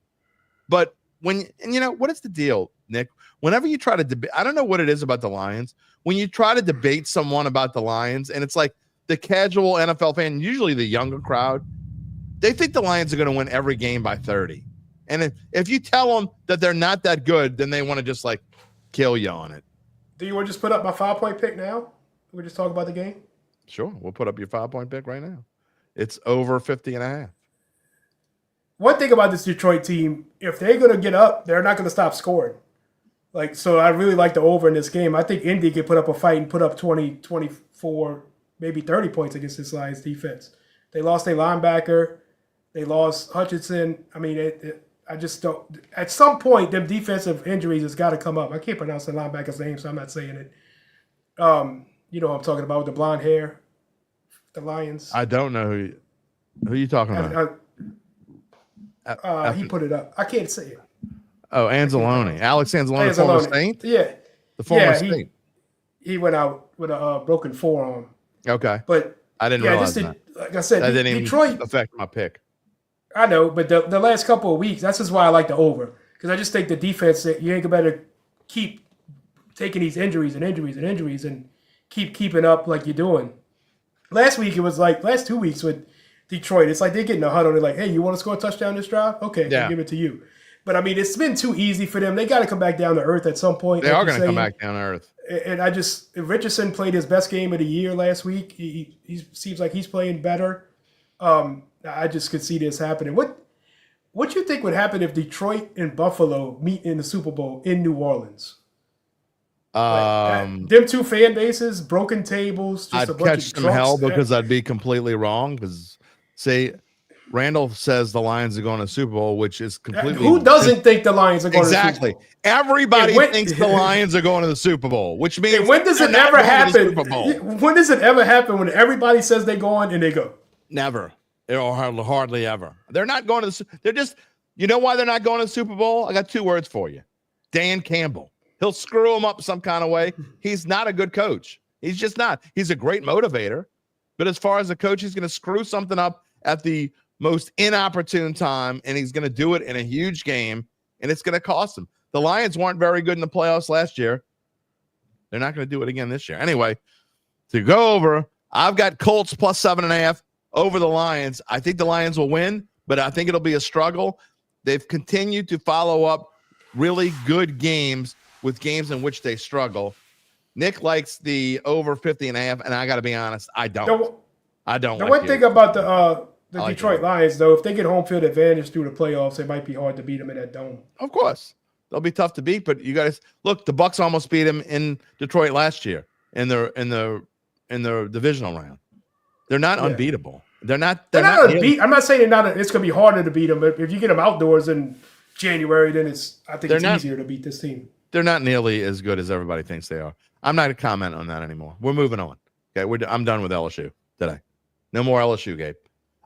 but what is the deal, Nick? Whenever you try to debate, I don't know what it is about the Lions. When you try to debate someone about the Lions, and it's like the casual NFL fan, usually the younger crowd, they think the Lions are going to win every game by 30. And if you tell them that they're not that good, then they want to just like kill you on it. Do you want to just put up my 5-point pick now? We just talk about the game? Sure. We'll put up your 5-point pick right now. It's over 50.5. One thing about this Detroit team, if they're going to get up, they're not going to stop scoring. So I really like the over in this game. I think Indy could put up a fight and put up 20, 24, maybe 30 points against this Lions defense. They lost their linebacker. They lost Hutchinson. I mean, I just don't. At some point, them defensive injuries has got to come up. I can't pronounce the linebacker's name, so I'm not saying it. You know what I'm talking about with the blonde hair, the Lions. I don't know who you talking about. He put it up. I can't say it. Oh, Anzalone. Alex Anzalone, former Saint? Yeah. The former Saint. He went out with a broken forearm. Okay. But I didn't realize that. Like I said, that didn't Detroit even affect my pick. I know, but the last couple of weeks, that's just why I like the over. Because I just think the defense, you ain't better keep taking these injuries and keep keeping up like you're doing. Last week, it was like, last 2 weeks with Detroit, it's like they're getting a huddle. They're like, hey, you want to score a touchdown this drive? Okay, I'll give it to you. But, I mean, it's been too easy for them. They got to come back down to earth at some point. They are going to come back down to earth. And Richardson played his best game of the year last week. He seems like he's playing better. I just could see this happening. What do you think would happen if Detroit and Buffalo meet in the Super Bowl in New Orleans? Them two fan bases, broken tables, just I'd catch some hell because I'd be completely wrong. Because Randall says the Lions are going to the Super Bowl, which is completely. Who doesn't think the Lions are going to the Super Bowl? Exactly. Everybody thinks the Lions are going to the Super Bowl, which means. And when does it ever happen? When does it ever happen when everybody says they're going and they go? Never. Or hardly ever. They're not going to they're just, you know why they're not going to the Super Bowl? I got 2 words for you. Dan Campbell. He'll screw them up some kind of way. He's not a good coach. He's just not. He's a great motivator. But as far as a coach, he's going to screw something up at the most inopportune time, and he's going to do it in a huge game, and it's going to cost him. The Lions weren't very good in the playoffs last year. They're not going to do it again this year. Anyway, to go over, I've got Colts plus 7.5. over the Lions. I think the Lions will win, but I think it'll be a struggle. They've continued to follow up really good games with games in which they struggle. Nick likes the over 50.5, and I got to be honest, I don't. The one thing about the Detroit Lions, though, if they get home field advantage through the playoffs, it might be hard to beat them in that dome. Of course. They'll be tough to beat, but you guys look, the Bucs almost beat them in Detroit last year in the divisional round. They're not unbeatable. They're not unbeatable. I'm not saying it's going to be harder to beat them, but if you get them outdoors in January, then it's easier to beat this team. They're not nearly as good as everybody thinks they are. I'm not going to comment on that anymore. We're moving on. Okay, I'm done with LSU today. No more LSU, Gabe.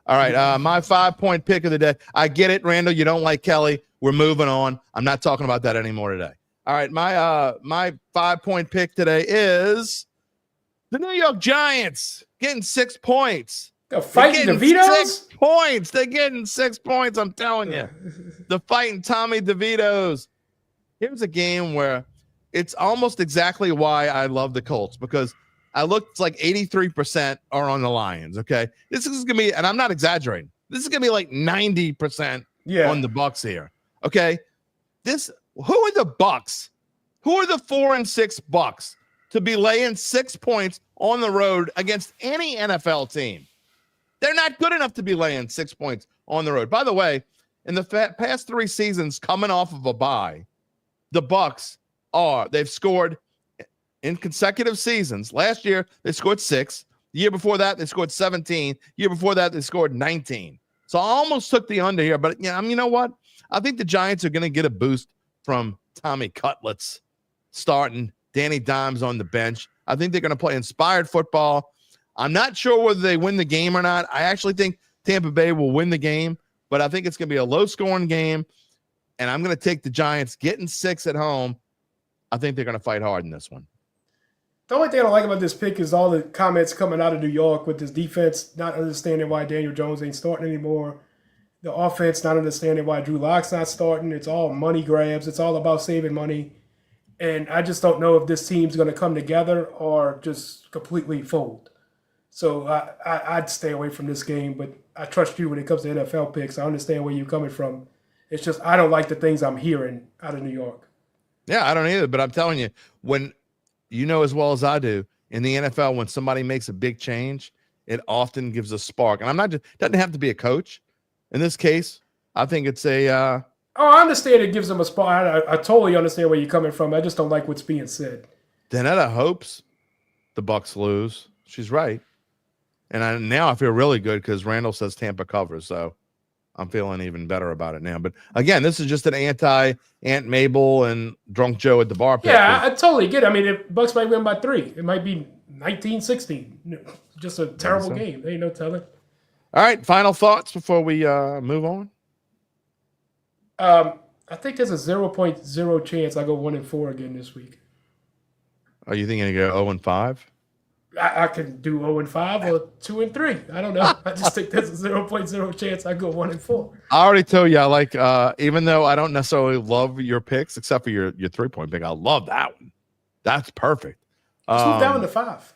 All right, my 5-point pick of the day. I get it, Randall. You don't like Kelly. We're moving on. I'm not talking about that anymore today. All right, my 5-point pick today is the New York Giants getting 6 points. The fighting DeVitos? 6 points. They're getting 6 points, I'm telling you. The fighting Tommy DeVitos. Here's a game where it's almost exactly why I love the Colts, because I looked, it's like 83% are on the Lions, okay? This is going to be, and I'm not exaggerating, this is going to be like 90% on the Bucs here, okay? Who are the Bucs? Who are the 4-6 Bucs to be laying 6 points on the road against any NFL team? They're not good enough to be laying 6 points on the road. By the way, in the past 3 seasons coming off of a bye, the Bucs they've scored in consecutive seasons. Last year, they scored 6. The year before that, they scored 17. The year before that, they scored 19. So I almost took the under here, but you know what? I think the Giants are going to get a boost from Tommy Cutlets starting, Danny Dimes on the bench. I think they're going to play inspired football. I'm not sure whether they win the game or not. I actually think Tampa Bay will win the game, but I think it's going to be a low-scoring game, and I'm going to take the Giants getting 6 at home. I think they're going to fight hard in this one. The only thing I don't like about this pick is all the comments coming out of New York with this defense not understanding why Daniel Jones ain't starting anymore. The offense not understanding why Drew Lock's not starting. It's all money grabs. It's all about saving money. And I just don't know if this team's going to come together or just completely fold. So I'd stay away from this game, but I trust you when it comes to NFL picks. I understand where you're coming from. It's just I don't like the things I'm hearing out of New York. Yeah, I don't either, but I'm telling you, when you know as well as I do, in the NFL, when somebody makes a big change, it often gives a spark. And I'm not just doesn't have to be a coach. In this case, I think it's a I understand it gives them a spark. I totally understand where you're coming from. I just don't like what's being said. Danetta hopes the Bucs lose. She's right. And now I feel really good because Randall says Tampa covers, so I'm feeling even better about it now. But again, this is just an anti-Aunt Mabel and Drunk Joe at the bar. Yeah, I totally get it. I mean, if Bucs might win by 3. It might be 19-16. Just a terrible game. There ain't no telling. All right, final thoughts before we move on. I think there's a 0.0 chance I go 1-4 again this week. Are you thinking you go 0-5? I can do 0-5 or 2-3. I don't know. I just think there's a 0.0 chance I go 1-4. I already told you I like, even though I don't necessarily love your picks, except for your 3-point pick, I love that one. That's perfect. Let's move down to 5.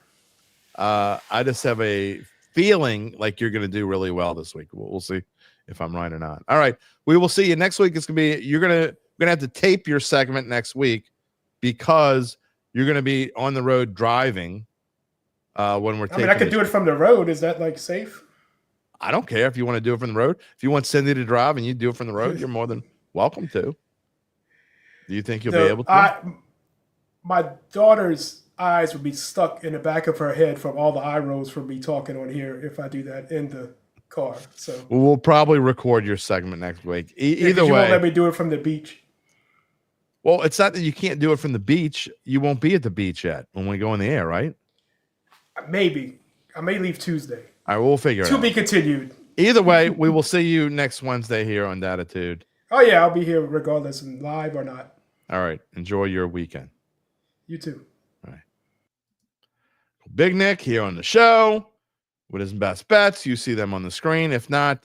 I just have a feeling like you're going to do really well this week. We'll see if I'm right or not. All right, we will see you next week. It's going to be you're going to have to tape your segment next week because you're going to be on the road driving. When we're taking I could do it from the road. Is that like safe? I don't care if you want to do it from the road. If you want Cindy to drive and you do it from the road, you're more than welcome to. Do you think you'll be able to? My daughter's eyes would be stuck in the back of her head from all the eye rolls from me talking on here if I do that in the car. So we'll probably record your segment next week. Either way, you won't let me do it from the beach. Well, it's not that you can't do it from the beach. You won't be at the beach yet when we go in the air, right? Maybe. I may leave Tuesday. All right, we'll figure it out. To be continued. Either way, we will see you next Wednesday here on Dattitude. Oh, yeah, I'll be here regardless, live or not. All right. Enjoy your weekend. You too. All right. Big Nick here on the show with his best bets. You see them on the screen. If not,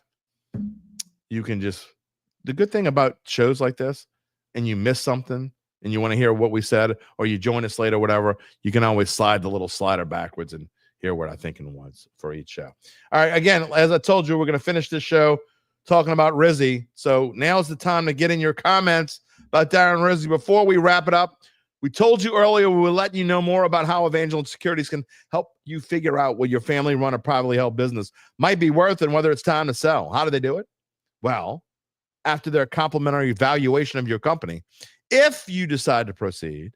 you can just – the good thing about shows like this, and you miss something, and you want to hear what we said, or you join us later, whatever, you can always slide the little slider backwards and hear what our thinking was for each show. All right, again, as I told you, we're going to finish this show talking about Rizzi. So now's the time to get in your comments about Darren Rizzi. Before we wrap it up, we told you earlier we will let you know more about how Evangeline Securities can help you figure out what your family-run or privately held business might be worth and whether it's time to sell. How do they do it? Well, after their complimentary valuation of your company, if you decide to proceed,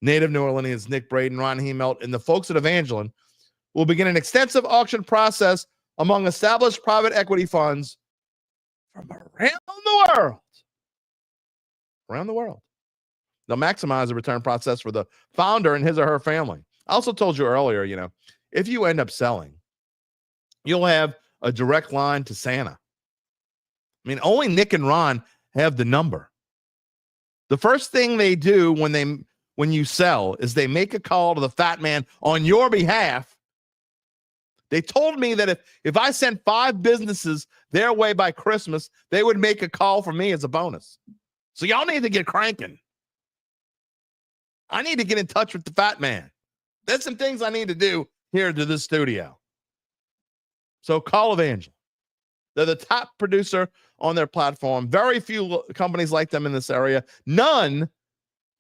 native New Orleanians Nick Braden, Ron Hemelt, and the folks at Evangeline will begin an extensive auction process among established private equity funds from around the world. Around the world. They'll maximize the return process for the founder and his or her family. I also told you earlier, if you end up selling, you'll have a direct line to Santa. I mean, only Nick and Ron have the number. The first thing they do when you sell is they make a call to the fat man on your behalf. They told me that if I sent 5 businesses their way by Christmas, they would make a call for me as a bonus. So y'all need to get cranking. I need to get in touch with the fat man. There's some things I need to do here to this studio. So call Evangeline. They're the top producer on their platform. Very few companies like them in this area. None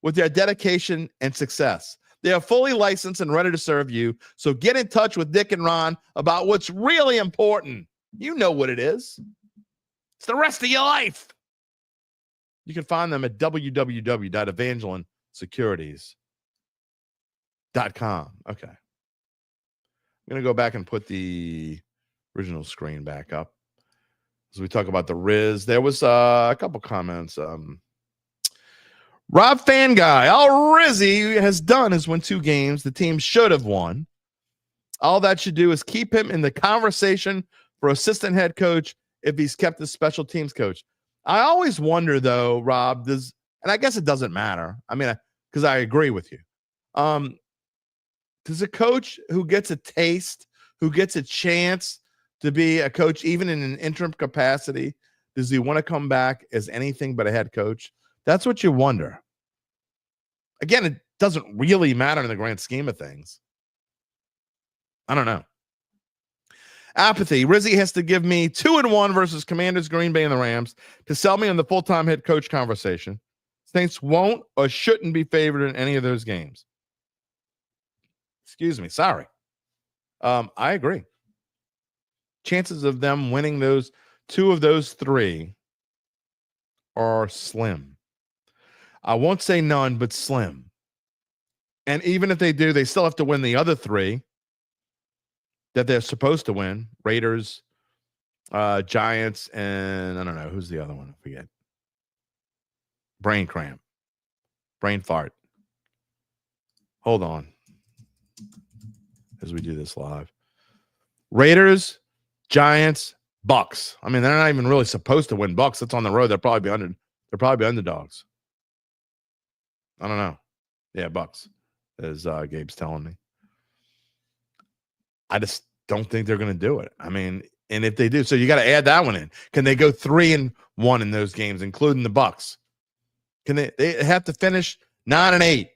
with their dedication and success. They are fully licensed and ready to serve you. So get in touch with Dick and Ron about what's really important. You know what it is. It's the rest of your life. You can find them at www.evangelinesecurities.com. Okay. I'm going to go back and put the original screen back up. As we talk about the Riz, there was a couple comments. Rob Fan Guy, all Rizzi has done is win 2 games the team should have won. All that should do is keep him in the conversation for assistant head coach if he's kept as special teams coach. I always wonder, though, Rob, and I guess it doesn't matter. I mean, because I agree with you. Does a coach who gets a taste, who gets a chance to be a coach, even in an interim capacity, does he want to come back as anything but a head coach? That's what you wonder. Again, it doesn't really matter in the grand scheme of things. I don't know. Apathy. Rizzi has to give me 2-1 versus Commanders, Green Bay, and the Rams to sell me on the full-time head coach conversation. Saints won't or shouldn't be favored in any of those games. Excuse me. Sorry. I agree. Chances of them winning those 2 of those 3 are slim. I won't say none, but slim. And even if they do, they still have to win the other 3 that they're supposed to win. Raiders, Giants, and I don't know. Who's the other one? I forget. Brain cramp. Brain fart. Hold on. As we do this live. Raiders, Giants, Bucks. I mean, they're not even really supposed to win. Bucks, that's on the road. They'll probably be underdogs. I don't know. Yeah, Bucks, as Gabe's telling me. I just don't think they're going to do it. I mean, and if they do, so you got to add that one in. Can they go 3-1 in those games, including the Bucks? Can they have to finish 9-8?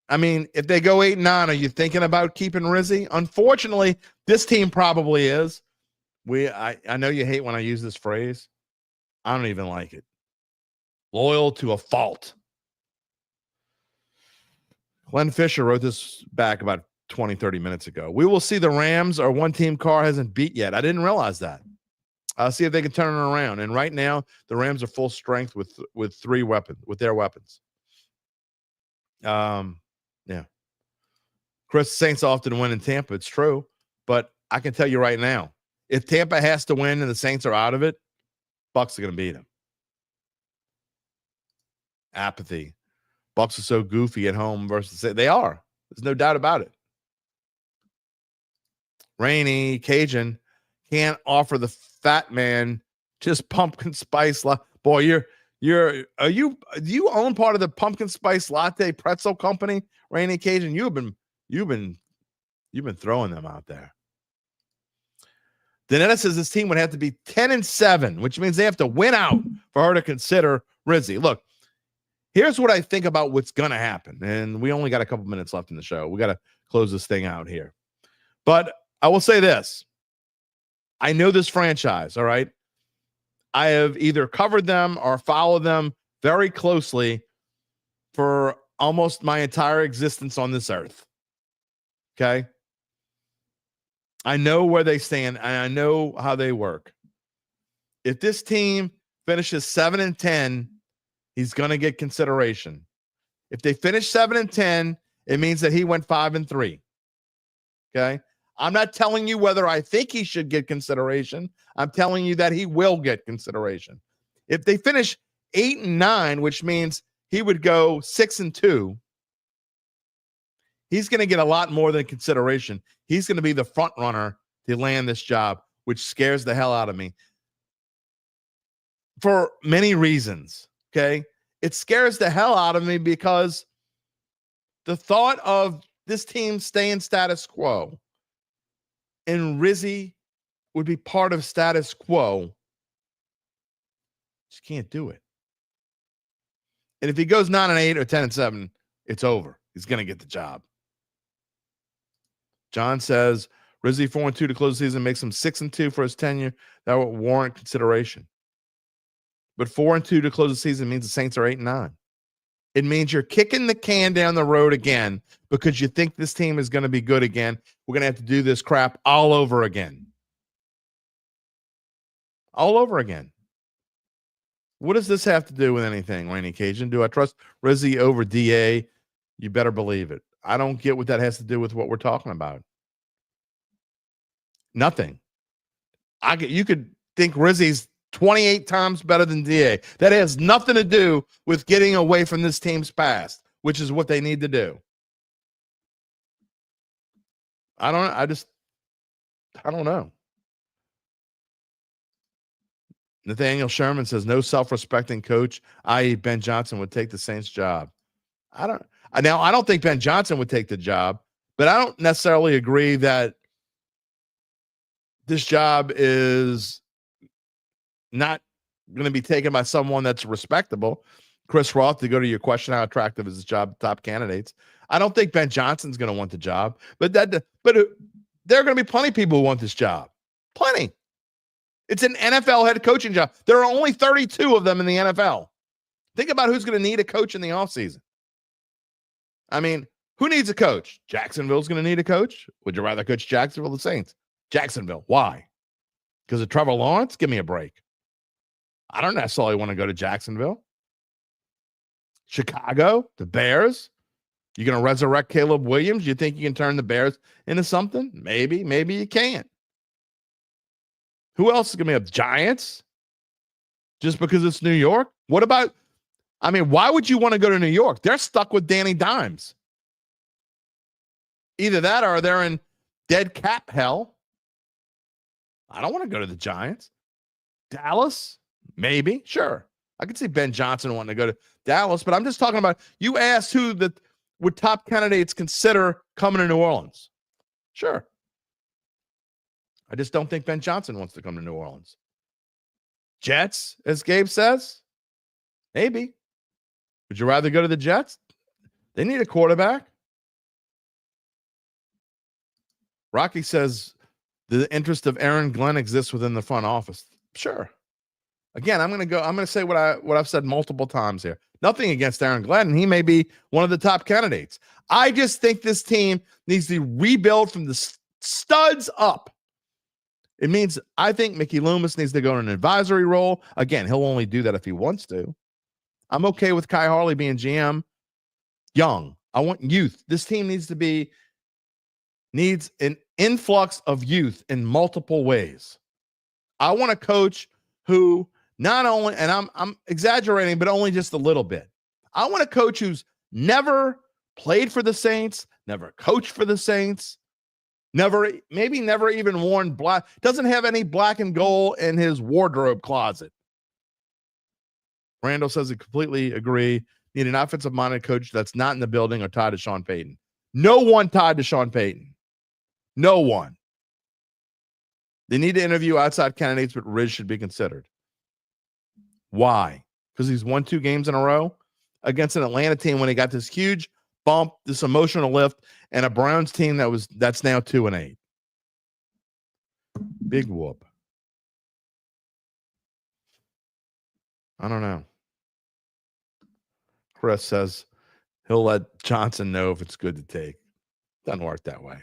I mean, if they go 8-9, are you thinking about keeping Rizzi? Unfortunately, this team probably is. I know you hate when I use this phrase. I don't even like it. Loyal to a fault. Glenn Fisher wrote this back about 20, 30 minutes ago. We will see the Rams. Our one-team car hasn't beat yet. I didn't realize that. I'll see if they can turn it around. And right now, the Rams are full strength with their weapons. Yeah. Chris, Saints often win in Tampa. It's true. But I can tell you right now, if Tampa has to win and the Saints are out of it, Bucks are going to beat them. Apathy. Bucks are so goofy at home versus they are. There's no doubt about it. Rainy Cajun can't offer the fat man just pumpkin spice. Boy, do you own part of the pumpkin spice latte pretzel company, Rainy Cajun? You've been throwing them out there. Danetta says this team would have to be 10-7, which means they have to win out for her to consider Rizzi. Look, here's what I think about what's going to happen. And we only got a couple minutes left in the show. We got to close this thing out here. But I will say this. I know this franchise, all right? I have either covered them or followed them very closely for almost my entire existence on this earth. Okay? I know where they stand, and I know how they work. If this team finishes 7-10, he's going to get consideration. If they finish 7-10, it means that he went 5-3. Okay? I'm not telling you whether I think he should get consideration. I'm telling you that he will get consideration. If they finish 8-9, which means he would go 6-2, he's going to get a lot more than consideration. He's going to be the front runner to land this job, which scares the hell out of me for many reasons. Okay. It scares the hell out of me because the thought of this team staying status quo and Rizzi would be part of status quo. Just can't do it. And if he goes 9-8 or 10-7, it's over. He's going to get the job. John says Rizzi 4-2 to close the season makes him 6-2 for his tenure. That would warrant consideration. But 4-2 to close the season means the Saints are 8-9. It means you're kicking the can down the road again because you think this team is going to be good again. We're going to have to do this crap all over again. All over again. What does this have to do with anything, Rainy Cajun? Do I trust Rizzi over DA? You better believe it. I don't get what that has to do with what we're talking about. Nothing. You could think Rizzi's 28 times better than DA. That has nothing to do with getting away from this team's past, which is what they need to do. I don't know. Nathaniel Sherman says no self-respecting coach, i.e. Ben Johnson, would take the Saints job. Now, I don't think Ben Johnson would take the job, but I don't necessarily agree that this job is not going to be taken by someone that's respectable. Chris Roth, to go to your question, how attractive is this job? Top candidates. I don't think Ben Johnson's going to want the job, but there are going to be plenty of people who want this job. Plenty. It's an NFL head coaching job. There are only 32 of them in the NFL. Think about who's going to need a coach in the offseason. I mean, who needs a coach? Jacksonville's going to need a coach. Would you rather coach Jacksonville or the Saints? Jacksonville. Why? Because of Trevor Lawrence? Give me a break. I don't necessarily want to go to Jacksonville. Chicago, the Bears. You going to resurrect Caleb Williams? You think you can turn the Bears into something? Maybe. Maybe you can't. Who else is going to be up? Giants? Just because it's New York? What about, I mean, why would you want to go to New York? They're stuck with Danny Dimes. Either that or they're in dead cap hell. I don't want to go to the Giants. Dallas? Maybe. Sure. I could see Ben Johnson wanting to go to Dallas, but I'm just talking about, you asked who would top candidates consider coming to New Orleans. Sure. I just don't think Ben Johnson wants to come to New Orleans. Jets, as Gabe says? Maybe. Would you rather go to the Jets? They need a quarterback. Rocky says the interest of Aaron Glenn exists within the front office. Sure. Again, I'm going to say what I've said multiple times here. Nothing against Aaron Glenn, and he may be one of the top candidates. I just think this team needs to rebuild from the studs up. It means I think Mickey Loomis needs to go in an advisory role. Again, he'll only do that if he wants to. I'm okay with Kai Harley being GM. Young. I want youth. This team needs an influx of youth in multiple ways. I want a coach who not only, and I'm exaggerating, but only just a little bit. I want a coach who's never played for the Saints, never coached for the Saints, maybe never even worn black, doesn't have any black and gold in his wardrobe closet. Randall says he completely agree. Need an offensive-minded coach that's not in the building or tied to Sean Payton. No one tied to Sean Payton. No one. They need to interview outside candidates, but Riz should be considered. Why? Because he's won 2 games in a row against an Atlanta team when he got this huge bump, this emotional lift, and a Browns team that's now 2-8. Big whoop. I don't know. Chris says he'll let Johnson know if it's good to take. Doesn't work that way.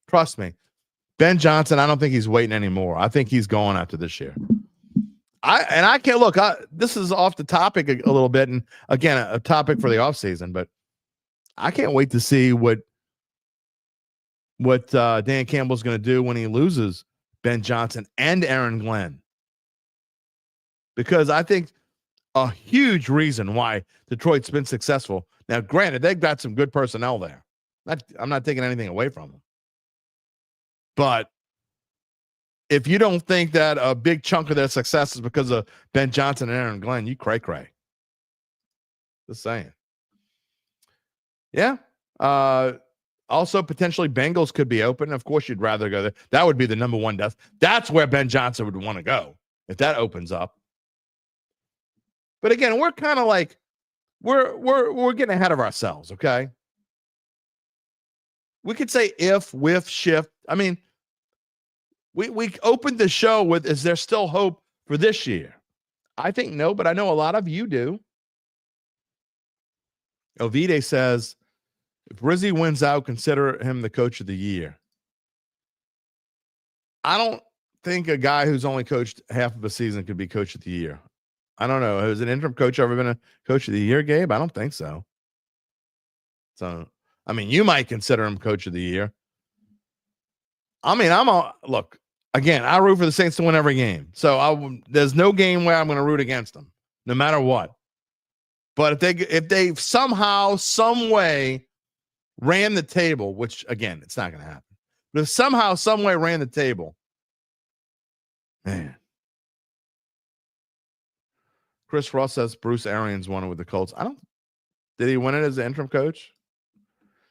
Trust me. Ben Johnson, I don't think he's waiting anymore. I think he's going after this year. I can't look. This is off the topic a little bit, and again, a topic for the offseason, but I can't wait to see what Dan Campbell's going to do when he loses Ben Johnson and Aaron Glenn. Because I think a huge reason why Detroit's been successful. Now, granted, they've got some good personnel there. I'm not taking anything away from them. But if you don't think that a big chunk of their success is because of Ben Johnson and Aaron Glenn, you cray-cray. Just saying. Yeah. Also, potentially Bengals could be open. Of course, you'd rather go there. That would be the number one death. That's where Ben Johnson would want to go if that opens up. But again, we're kind of like we're getting ahead of ourselves. Okay. We could say if, with, shift. I mean, we opened the show with, is there still hope for this year? I think no, but I know a lot of you do. Ovide says, if Rizzi wins out, consider him the coach of the year. I don't think a guy who's only coached half of a season could be coach of the year. I don't know. Has an interim coach ever been a coach of the year, Gabe? I don't think so. So, I mean, you might consider him coach of the year. I mean, look, again, I root for the Saints to win every game. So there's no game where I'm going to root against them, no matter what. But if they somehow, some way ran the table, which again, it's not going to happen. But if somehow, some way ran the table, man. Chris Ross says Bruce Arians won it with the Colts. Did he win it as the interim coach?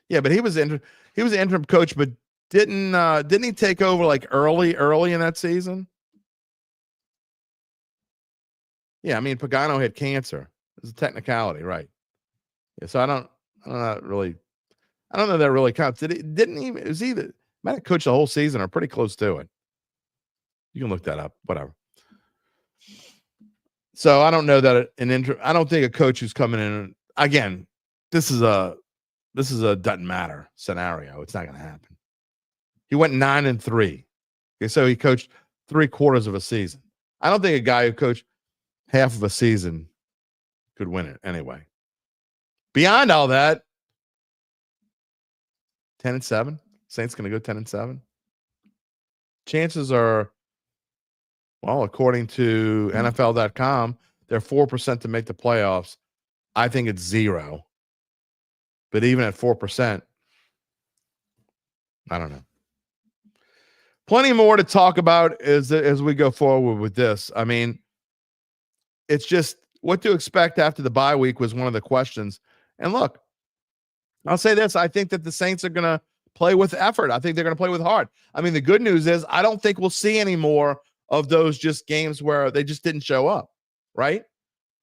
Yeah, but he was an interim coach, but didn't he take over like early in that season? Yeah, I mean Pagano had cancer. It's a technicality, right? Yeah, so I don't know that really counts. It was either might have coached the whole season or pretty close to it. You can look that up, whatever. So I don't know that I don't think a coach who's coming in again, this is a doesn't matter scenario. It's not going to happen. He went 9-3. Okay, so he coached 3/4 of a season. I don't think a guy who coached half of a season could win it anyway. Beyond all that, 10-7. Saints going to go 10-7. Chances are, well, according to NFL.com, they're 4% to make the playoffs. I think it's 0. But even at 4%, I don't know. Plenty more to talk about as we go forward with this. I mean, it's just what to expect after the bye week was one of the questions. And look, I'll say this. I think that the Saints are going to play with effort. I think they're going to play with heart. I mean, the good news is I don't think we'll see any more of those just games where they just didn't show up, right?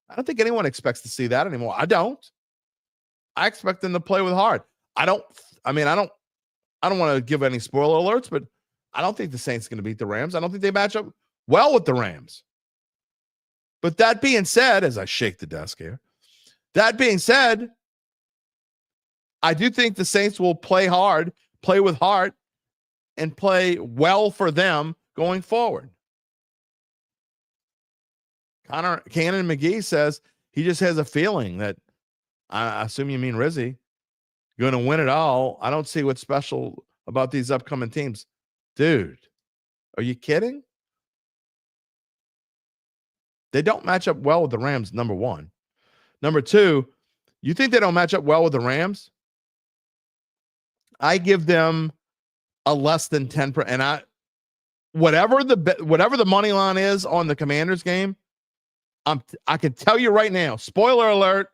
I don't think anyone expects to see that anymore. I don't. I expect them to play with heart. I don't want to give any spoiler alerts, but I don't think the Saints are going to beat the Rams. I don't think they match up well with the Rams. But that being said, as I shake the desk here, that being said, I do think the Saints will play hard, play with heart, and play well for them going forward. Cannon McGee says he just has a feeling that, I assume you mean Rizzi, going to win it all. I don't see what's special about these upcoming teams. Dude, are you kidding? They don't match up well with the Rams, number one. Number two, you think they don't match up well with the Rams? I give them a less than 10%. And whatever the money line is on the Commanders game, I can tell you right now, spoiler alert,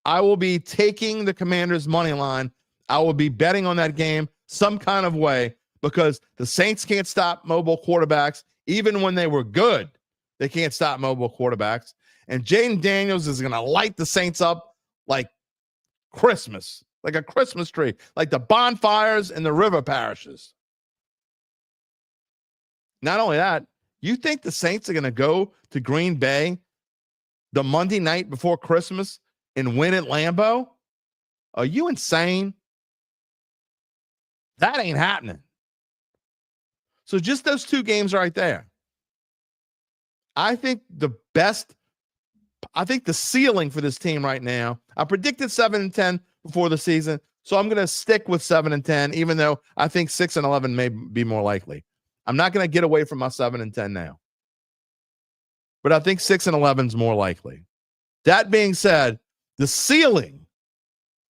I will be taking the Commanders money line. I will be betting on that game some kind of way because the Saints can't stop mobile quarterbacks. Even when they were good, they can't stop mobile quarterbacks. And Jaden Daniels is going to light the Saints up like Christmas, like a Christmas tree, like the bonfires in the river parishes. Not only that, you think the Saints are going to go to Green Bay the Monday night before Christmas and win at Lambeau? Are you insane? That ain't happening. So just those two games right there. I think the ceiling for this team right now, I predicted 7-10 before the season, so I'm going to stick with 7-10, even though I think 6-11 may be more likely. I'm not going to get away from my 7-10 now. But I think 6-11 is more likely. That being said, the ceiling,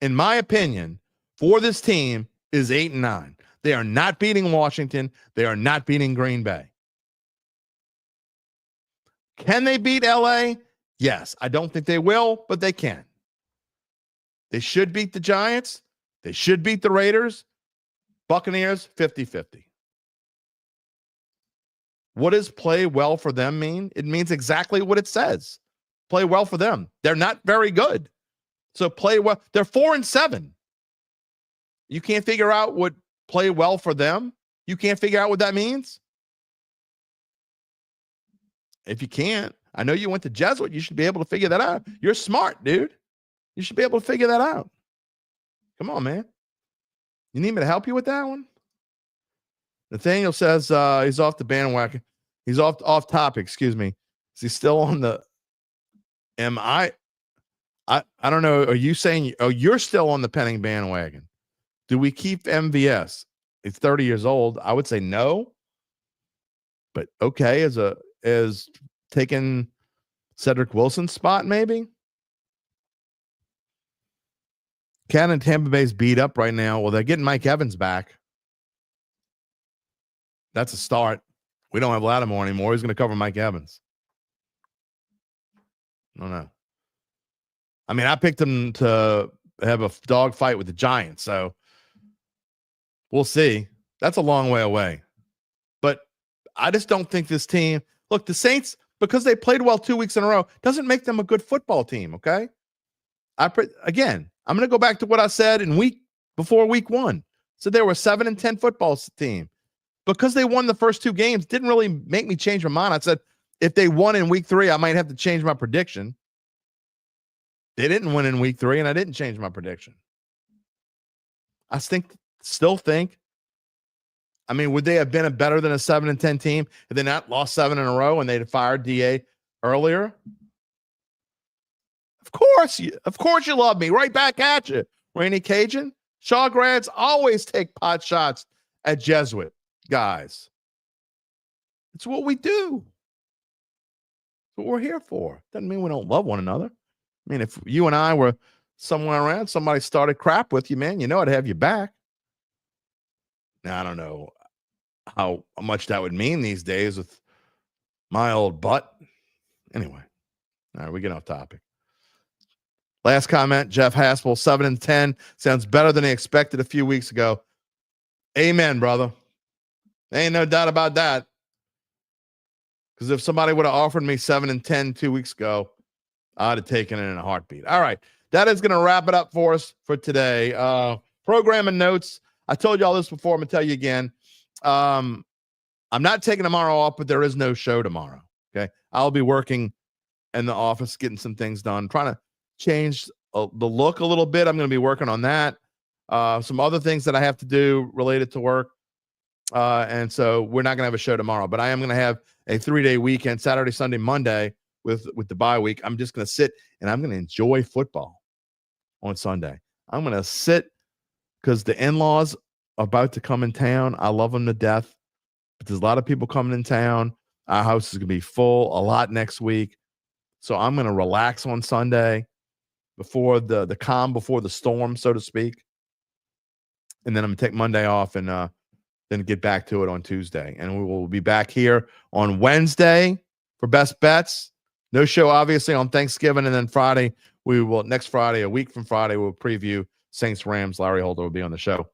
in my opinion, for this team is 8-9. They are not beating Washington. They are not beating Green Bay. Can they beat LA? Yes. I don't think they will, but they can. They should beat the Giants. They should beat the Raiders. Buccaneers, 50-50. What does play well for them mean? It means exactly what it says. Play well for them. They're not very good. So play well. They're 4-7. You can't figure out what play well for them? You can't figure out what that means? If you can't, I know you went to Jesuit. You should be able to figure that out. You're smart, dude. You should be able to figure that out. Come on, man. You need me to help you with that one? Nathaniel says he's off the bandwagon. He's off topic, excuse me. Is he still on the I don't know. Are you saying you're still on the Penning bandwagon? Do we keep MVS? He's 30 years old. I would say no. But okay, as taking Cedric Wilson's spot, maybe. Cannon Tampa Bay's beat up right now. Well, they're getting Mike Evans back. That's a start. We don't have Lattimore anymore. He's going to cover Mike Evans. I don't know. I mean, I picked him to have a dog fight with the Giants. So we'll see. That's a long way away. But I just don't think this team, look, the Saints, because they played well 2 weeks in a row, doesn't make them a good football team, okay? Again, I'm going to go back to what I said before week 1. So they were a 7-10 football team. Because they won the first 2 games, didn't really make me change my mind. I said, if they won in week 3, I might have to change my prediction. They didn't win in week 3, and I didn't change my prediction. I still think, I mean, would they have been better than a 7-10 team if they not lost 7 in a row and they'd fired DA earlier? Of course you love me. Right back at you. Rainy Cajun. Shaw grads always take pot shots at Jesuit guys. It's what we do. It's what we're here for. Doesn't mean we don't love one another. I mean, if you and I were somewhere around, somebody started crap with you, man, I'd have you back. Now, I don't know how much that would mean these days with my old butt. Anyway, all right, we get off topic. Last comment, Jeff Haspel, 7-10. Sounds better than he expected a few weeks ago. Amen, brother. Ain't no doubt about that. Because if somebody would have offered me 7-10 2 weeks ago, I'd have taken it in a heartbeat. All right. That is going to wrap it up for us for today. Program and notes. I told you all this before. I'm going to tell you again. I'm not taking tomorrow off, but there is no show tomorrow. Okay. I'll be working in the office, getting some things done, trying to change the look a little bit. I'm going to be working on that. Some other things that I have to do related to work. And so we're not going to have a show tomorrow, but I am going to have a 3-day weekend, Saturday, Sunday, Monday with the bye week. I'm just going to sit and I'm going to enjoy football on Sunday. I'm going to sit because the in-laws are about to come in town. I love them to death, but there's a lot of people coming in town. Our house is going to be full a lot next week. So I'm going to relax on Sunday before the calm, before the storm, so to speak. And then I'm going to take Monday off and then get back to it on Tuesday. And we will be back here on Wednesday for Best Bets. No show, obviously, on Thanksgiving. And then Friday, next Friday, a week from Friday, we'll preview Saints Rams. Larry Holder will be on the show.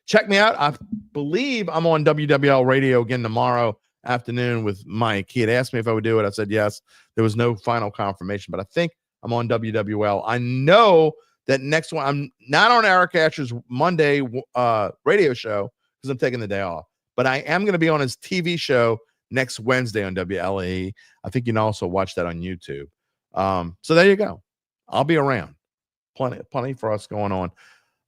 Check me out. I believe I'm on WWL radio again tomorrow afternoon with Mike. He had asked me if I would do it. I said yes. There was no final confirmation, but I think I'm on WWL. I know that next one, I'm not on Eric Asher's Monday radio show because I'm taking the day off, but I am going to be on his TV show next Wednesday on WLAE. I think you can also watch that on YouTube. So there you go. I'll be around. Plenty for us going on.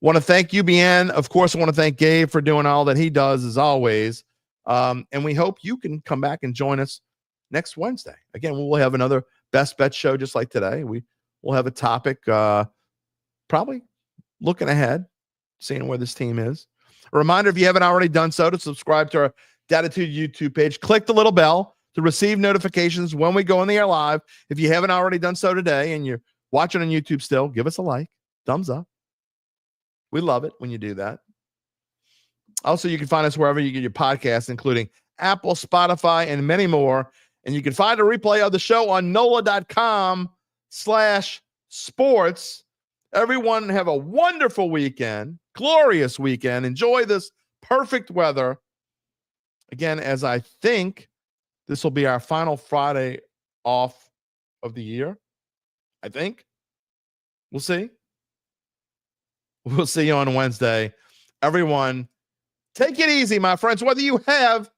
Want to thank UBN. Of course, I want to thank Gabe for doing all that he does as always. And we hope you can come back and join us next Wednesday. Again, we'll have another Best Bet show just like today. We'll have a topic, probably looking ahead, seeing where this team is. A reminder, if you haven't already done so, to subscribe to our Dattitude YouTube page. Click the little bell to receive notifications when we go on the air live. If you haven't already done so today and you're watching on YouTube still, give us a like, thumbs up. We love it when you do that. Also, you can find us wherever you get your podcasts, including Apple, Spotify, and many more. And you can find a replay of the show on NOLA.com/sports. Everyone have a wonderful weekend, glorious weekend. Enjoy this perfect weather. Again, as I think this will be our final Friday off of the year. I think. We'll see. We'll see you on Wednesday. Everyone, take it easy, my friends, whether you have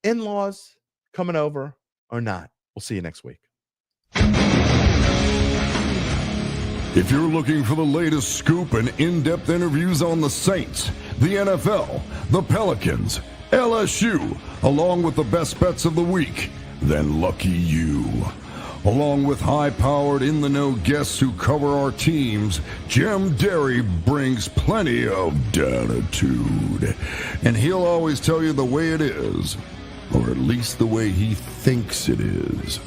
in-laws coming over or not. We'll see you next week. If you're looking for the latest scoop and in-depth interviews on the Saints, the NFL, the Pelicans, LSU, along with the best bets of the week, then lucky you. Along with high-powered, in-the-know guests who cover our teams, Jim Derry brings plenty of Dattitude. And he'll always tell you the way it is, or at least the way he thinks it is.